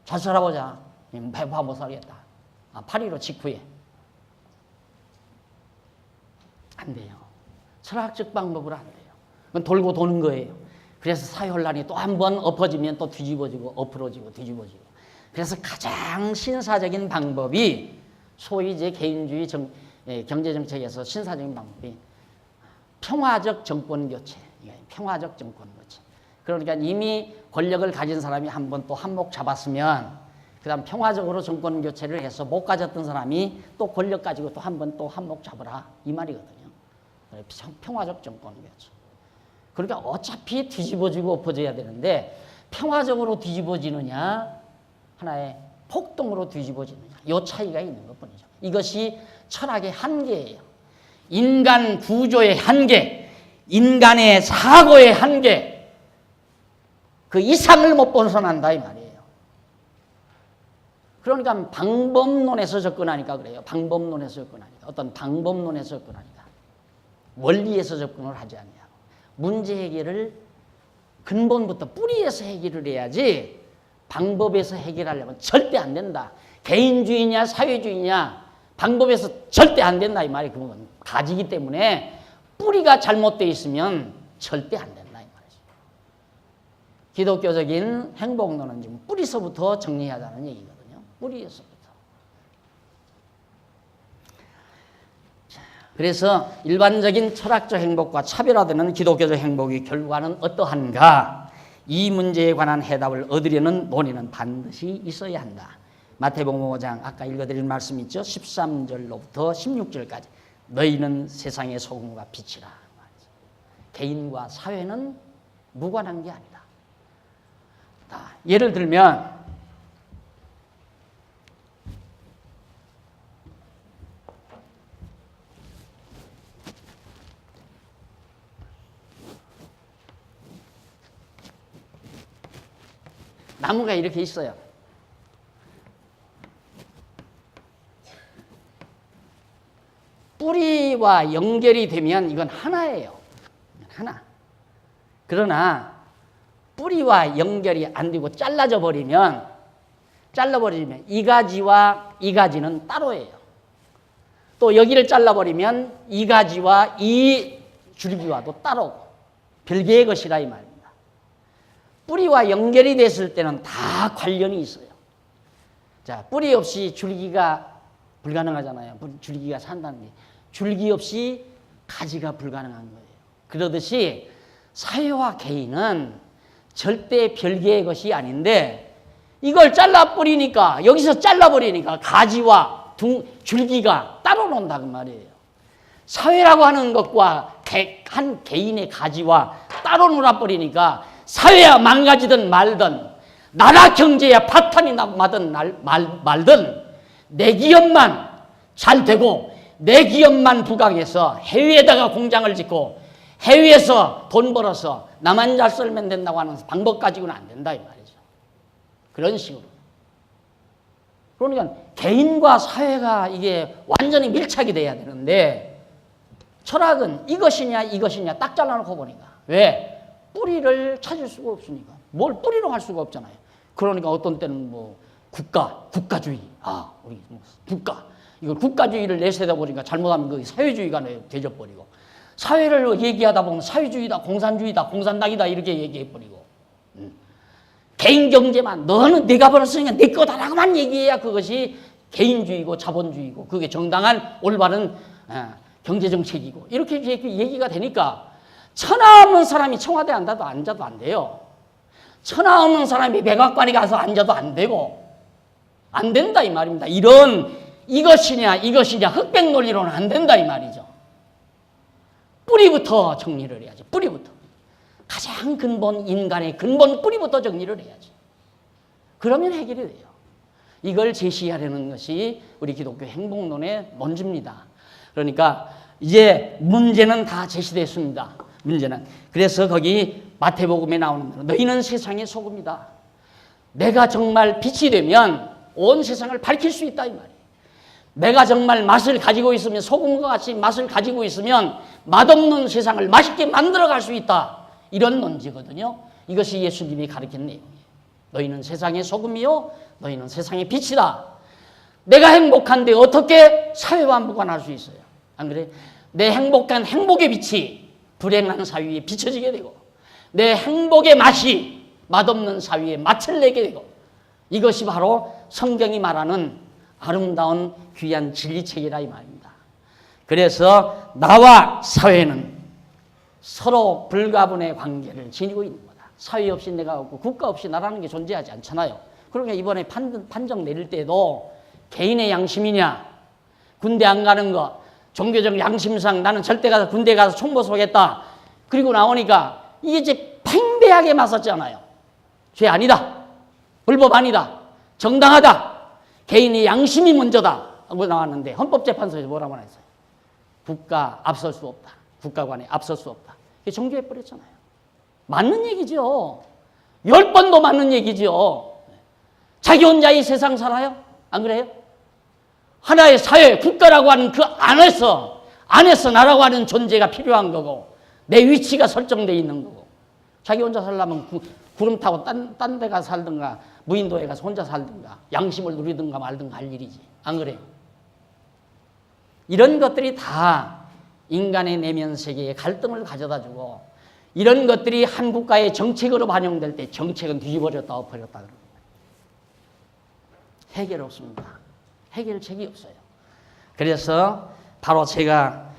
잘 살아보자. 배고파 못 살겠다. 8.15 직후에. 안 돼요. 철학적 방법으로 안 돼요. 그건 돌고 도는 거예요. 그래서 사회혼란이 또 한 번 엎어지면 또 뒤집어지고 엎어지고 뒤집어지고. 그래서 가장 신사적인 방법이 소위 이제 개인주의 경제정책에서 신사적인 방법이 평화적 정권 교체. 평화적 정권 교체. 그러니까 이미 권력을 가진 사람이 한 번 또 한몫 잡았으면 그 다음 평화적으로 정권 교체를 해서 못 가졌던 사람이 또 권력 가지고 또 한 번 또 한몫 잡으라. 이 말이거든요. 평화적 정권 교체. 그러니까 어차피 뒤집어지고 엎어져야 되는데 평화적으로 뒤집어지느냐 하나의 폭동으로 뒤집어지느냐 이 차이가 있는 것뿐이죠. 이것이 철학의 한계예요. 인간 구조의 한계, 인간의 사고의 한계 그 이상을 못 벗어난다 이 말이에요. 그러니까 방법론에서 접근하니까 그래요. 방법론에서 접근하니까 어떤 방법론에서 접근하니까 원리에서 접근을 하지 않냐. 문제 해결을 근본부터 뿌리에서 해결을 해야지 방법에서 해결하려면 절대 안 된다. 개인주의냐 사회주의냐 방법에서 절대 안 된다 이 말이 그건 가지기 때문에 뿌리가 잘못되어 있으면 절대 안 된다 이 말이죠. 기독교적인 행복론은 지금 뿌리서부터 정리하자는 얘기거든요. 뿌리에서부터. 그래서 일반적인 철학적 행복과 차별화되는 기독교적 행복의 결과는 어떠한가? 이 문제에 관한 해답을 얻으려는 논의는 반드시 있어야 한다. 마태복음 5장 아까 읽어드린 말씀 있죠? 13절로부터 16절까지 너희는 세상의 소금과 빛이라. 개인과 사회는 무관한 게 아니다. 예를 들면 나무가 이렇게 있어요. 뿌리와 연결이 되면 이건 하나예요. 하나. 그러나 뿌리와 연결이 안 되고 잘라버리면 이 가지와 이 가지는 따로예요. 또 여기를 잘라버리면 이 가지와 이 줄기와도 따로고 별개의 것이라 이 말입니다. 뿌리와 연결이 됐을 때는 다 관련이 있어요. 자, 뿌리 없이 줄기가 불가능하잖아요. 줄기가 산다는 게. 줄기 없이 가지가 불가능한 거예요. 그러듯이 사회와 개인은 절대 별개의 것이 아닌데 이걸 잘라버리니까 여기서 잘라버리니까 가지와 줄기가 따로 논다 그 말이에요. 사회라고 하는 것과 한 개인의 가지와 따로 놀아버리니까 사회야 망가지든 말든 나라 경제야 파탄이 나든 말든 내 기업만 잘 되고 내 기업만 부강해서 해외에다가 공장을 짓고 해외에서 돈 벌어서 나만 잘 살면 된다고 하는 방법 가지고는 안 된다 이 말이죠. 그런 식으로. 그러니까 개인과 사회가 이게 완전히 밀착이 돼야 되는데 철학은 이것이냐 딱 잘라놓고 보니까 왜? 뿌리를 찾을 수가 없으니까. 뭘 뿌리로 할 수가 없잖아요. 그러니까 어떤 때는 뭐 국가주의, 우리 국가, 이걸 국가주의를 내세다 보니까 잘못하면 그 사회주의가 되져버리고, 사회를 얘기하다 보면 사회주의다, 공산주의다, 공산당이다 이렇게 얘기해버리고, 개인경제만, 너는 네가 벌었으니까 네 거다라고만 얘기해야 그것이 개인주의고 자본주의고 그게 정당한 올바른 경제정책이고 이렇게 얘기가 되니까 천하 없는 사람이 청와대 앉아도 안 돼요. 천하 없는 사람이 백악관에 가서 앉아도 안 되고 안 된다 이 말입니다. 이것이냐 흑백 논리로는 안 된다 이 말이죠. 뿌리부터 정리를 해야지. 뿌리부터. 가장 근본, 인간의 근본 뿌리부터 정리를 해야지. 그러면 해결이 돼요. 이걸 제시하려는 것이 우리 기독교 행복론의 논지입니다. 그러니까 이제 문제는 다 제시됐습니다. 문제는. 그래서 거기 마태복음에 나오는 대로 너희는 세상의 소금이다. 내가 정말 빛이 되면 온 세상을 밝힐 수 있다 이 말이에요. 내가 정말 맛을 가지고 있으면, 소금과 같이 맛을 가지고 있으면 맛없는 세상을 맛있게 만들어갈 수 있다. 이런 논지거든요. 이것이 예수님이 가르친 내용이에요. 너희는 세상의 소금이요, 너희는 세상의 빛이다. 내가 행복한데 어떻게 사회와 무관할 수 있어요? 안 그래? 내 행복의 빛이 불행한 사회에 비춰지게 되고, 내 행복의 맛이 맛없는 사회에 맛을 내게 되고, 이것이 바로 성경이 말하는 아름다운 귀한 진리책이라 이 말입니다. 그래서 나와 사회는 서로 불가분의 관계를 지니고 있는 거다. 사회 없이 내가 없고 국가 없이 나라는 게 존재하지 않잖아요. 그러니까 이번에 판정 내릴 때도 개인의 양심이냐, 군대 안 가는 거, 종교적 양심상 나는 절대 가서 군대 가서 총 못 쏘겠다. 그리고 나오니까 이게 이제 팽배하게 맞섰잖아요. 죄 아니다. 불법 아니다. 정당하다. 개인의 양심이 먼저다. 하고 나왔는데 헌법재판소에서 뭐라고 했어요? 국가 앞설 수 없다. 국가관에 앞설 수 없다. 이게 정죄해버렸잖아요. 맞는 얘기죠. 10번도 맞는 얘기죠. 자기 혼자 이 세상 살아요? 안 그래요? 하나의 사회, 국가라고 하는 그 안에서 나라고 하는 존재가 필요한 거고, 내 위치가 설정되어 있는 거고, 자기 혼자 살려면 구름 타고 딴 데 가서 살든가, 무인도에 가서 혼자 살든가, 양심을 누리든가 말든가 할 일이지. 안 그래요? 이런 것들이 다 인간의 내면 세계에 갈등을 가져다 주고, 이런 것들이 한 국가의 정책으로 반영될 때 정책은 뒤집어졌다 엎어졌다 그럽니다. 해결 없습니다. 해결책이 없어요. 그래서 바로 제가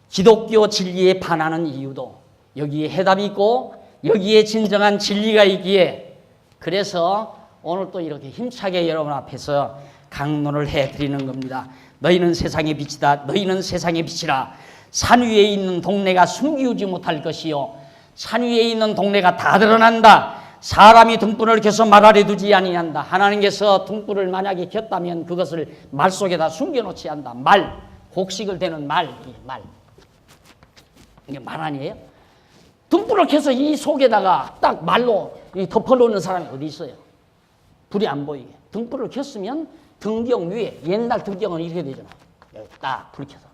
기독교 진리에 반하는 이유도 여기에 해답이 있고 여기에 진정한 진리가 있기에, 그래서 오늘 또 이렇게 힘차게 여러분 앞에서 강론을 해드리는 겁니다. 너희는 세상의 빛이다. 너희는 세상의 빛이라. 산 위에 있는 동네가 숨기우지 못할 것이요, 산 위에 있는 동네가 다 드러난다. 사람이 등불을 켜서 말 아래 두지 아니한다. 하나님께서 등불을 만약에 켰다면 그것을 말 속에다 숨겨놓지 않는다. 말, 곡식을 대는 말. 이게 말 아니에요? 등불을 켜서 이 속에다가 딱 말로 덮어놓는 사람이 어디 있어요? 불이 안 보이게. 등불을 켰으면 등경 위에, 옛날 등경은 이렇게 되잖아요. 여기 딱 불 켜서.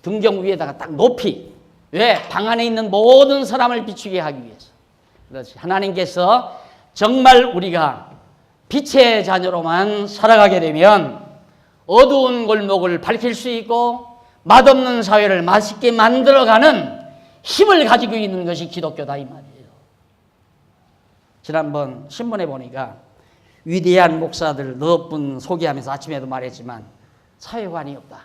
등경 위에다가 딱 높이. 왜? 방 안에 있는 모든 사람을 비추게 하기 위해서. 그렇지. 하나님께서 정말 우리가 빛의 자녀로만 살아가게 되면 어두운 골목을 밝힐 수 있고 맛없는 사회를 맛있게 만들어가는 힘을 가지고 있는 것이 기독교다 이 말이에요. 지난번 신문에 보니까 위대한 목사들 9분 소개하면서 아침에도 말했지만 사회관이 없다.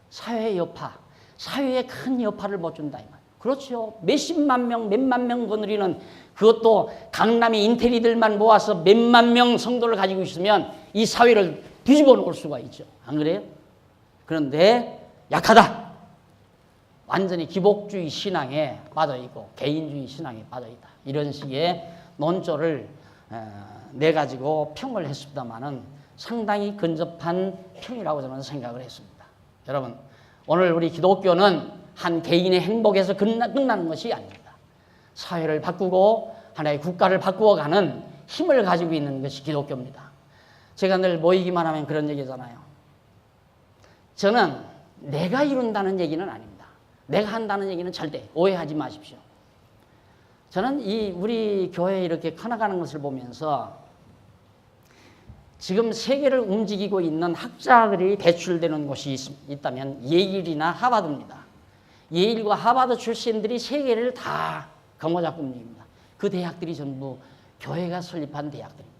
사회의 여파, 사회에 큰 여파를 못 준다 이 말. 그렇죠. 몇십만 명, 몇만 명 거느리는, 그것도 강남의 인테리들만 모아서 몇만 명 성도를 가지고 있으면 이 사회를 뒤집어 놓을 수가 있죠. 안 그래요? 그런데 약하다. 완전히 기복주의 신앙에 빠져있고 개인주의 신앙에 빠져있다. 이런 식의 논조를 내가지고 평을 했습니다마는 상당히 근접한 평이라고 저는 생각을 했습니다. 여러분, 오늘 우리 기독교는 한 개인의 행복에서 끝나는 것이 아닙니다. 사회를 바꾸고 하나의 국가를 바꾸어가는 힘을 가지고 있는 것이 기독교입니다. 제가 늘 모이기만 하면 그런 얘기잖아요. 저는 내가 이룬다는 얘기는 아닙니다. 내가 한다는 얘기는 절대 오해하지 마십시오. 저는 이 우리 교회 이렇게 커나가는 것을 보면서 지금 세계를 움직이고 있는 학자들이 배출되는 곳이 있다면 예일이나 하버드입니다. 예일과 하버드 출신들이 세계를 다 거머잡고 움직입니다. 그 대학들이 전부 교회가 설립한 대학들입니다.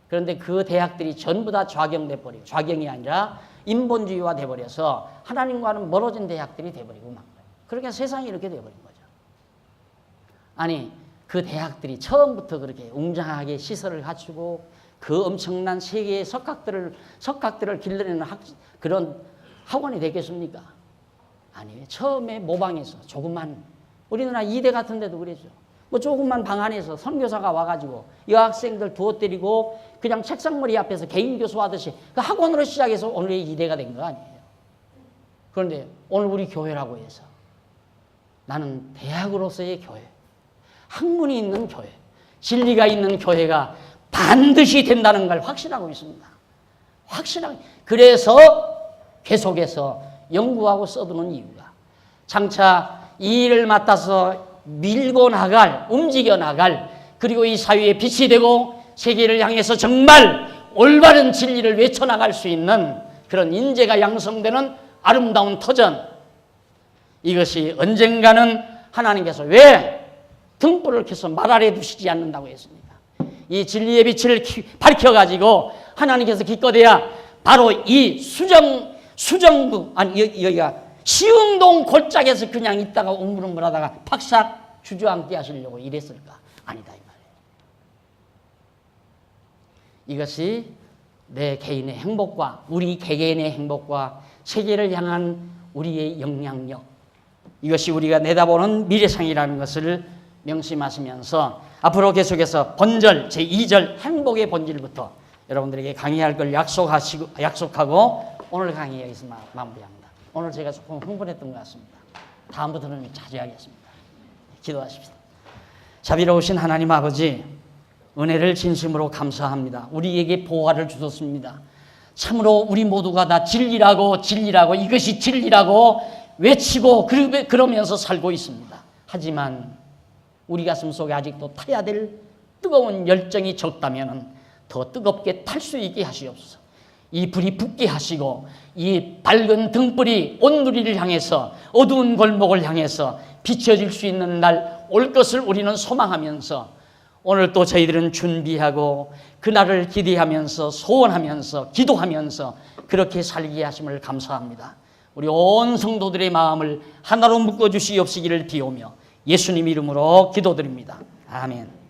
그런데 그 대학들이 전부 다 좌경돼 버리고, 좌경이 아니라 인본주의화 돼버려서 하나님과는 멀어진 대학들이 돼버리고 만 거예요. 그러니까 세상이 이렇게 돼버린 거죠. 아니, 그 대학들이 처음부터 그렇게 웅장하게 시설을 갖추고 그 엄청난 세계의 석학들을 길러내는 그런 학원이 되겠습니까? 아니에요. 처음에 모방에서 조그만, 우리나라 이대 같은 데도 그랬죠. 뭐 조그만 방 안에서 선교사가 와가지고 여학생들 두어 때리고 그냥 책상머리 앞에서 개인 교수하듯이 그 학원으로 시작해서 오늘의 이대가 된 거 아니에요. 그런데 오늘 우리 교회라고 해서 나는 대학으로서의 교회, 학문이 있는 교회, 진리가 있는 교회가 반드시 된다는 걸 확신하고 있습니다. 확신하고. 그래서 계속해서 연구하고 써두는 이유가 장차 이 일을 맡아서 밀고 나갈, 움직여 나갈, 그리고 이 사회에 빛이 되고 세계를 향해서 정말 올바른 진리를 외쳐나갈 수 있는 그런 인재가 양성되는 아름다운 터전, 이것이 언젠가는 하나님께서 왜 등불을 켜서 말 아래 두시지 않는다고 했습니까? 이 진리의 빛을 밝혀가지고 하나님께서 기껏해야 바로 이 수정부, 아니 여기가 시흥동 골짜기에서 그냥 있다가 우물우물하다가 팍싹 주저앉게 하시려고 이랬을까? 아니다 이 말이에요. 이것이 내 개인의 행복과 우리 개개인의 행복과 세계를 향한 우리의 영향력, 이것이 우리가 내다보는 미래상이라는 것을 명심하시면서 앞으로 계속해서 본절 제2절 행복의 본질부터 여러분들에게 강의할 걸 약속하고 오늘 강의 여기서 마무리합니다. 오늘 제가 조금 흥분했던 것 같습니다. 다음부터는 자제하겠습니다. 기도하십시다. 자비로우신 하나님 아버지, 은혜를 진심으로 감사합니다. 우리에게 보화를 주셨습니다. 참으로 우리 모두가 다 진리라고 이것이 진리라고 외치고 그러면서 살고 있습니다. 하지만 우리 가슴 속에 아직도 타야 될 뜨거운 열정이 적다면 더 뜨겁게 탈 수 있게 하시옵소서. 이 불이 붙게 하시고 이 밝은 등불이 온누리를 향해서 어두운 골목을 향해서 비춰질 수 있는 날 올 것을 우리는 소망하면서 오늘 또 저희들은 준비하고 그날을 기대하면서 소원하면서 기도하면서 그렇게 살게 하심을 감사합니다. 우리 온 성도들의 마음을 하나로 묶어주시옵시기를 비오며 예수님 이름으로 기도드립니다. 아멘.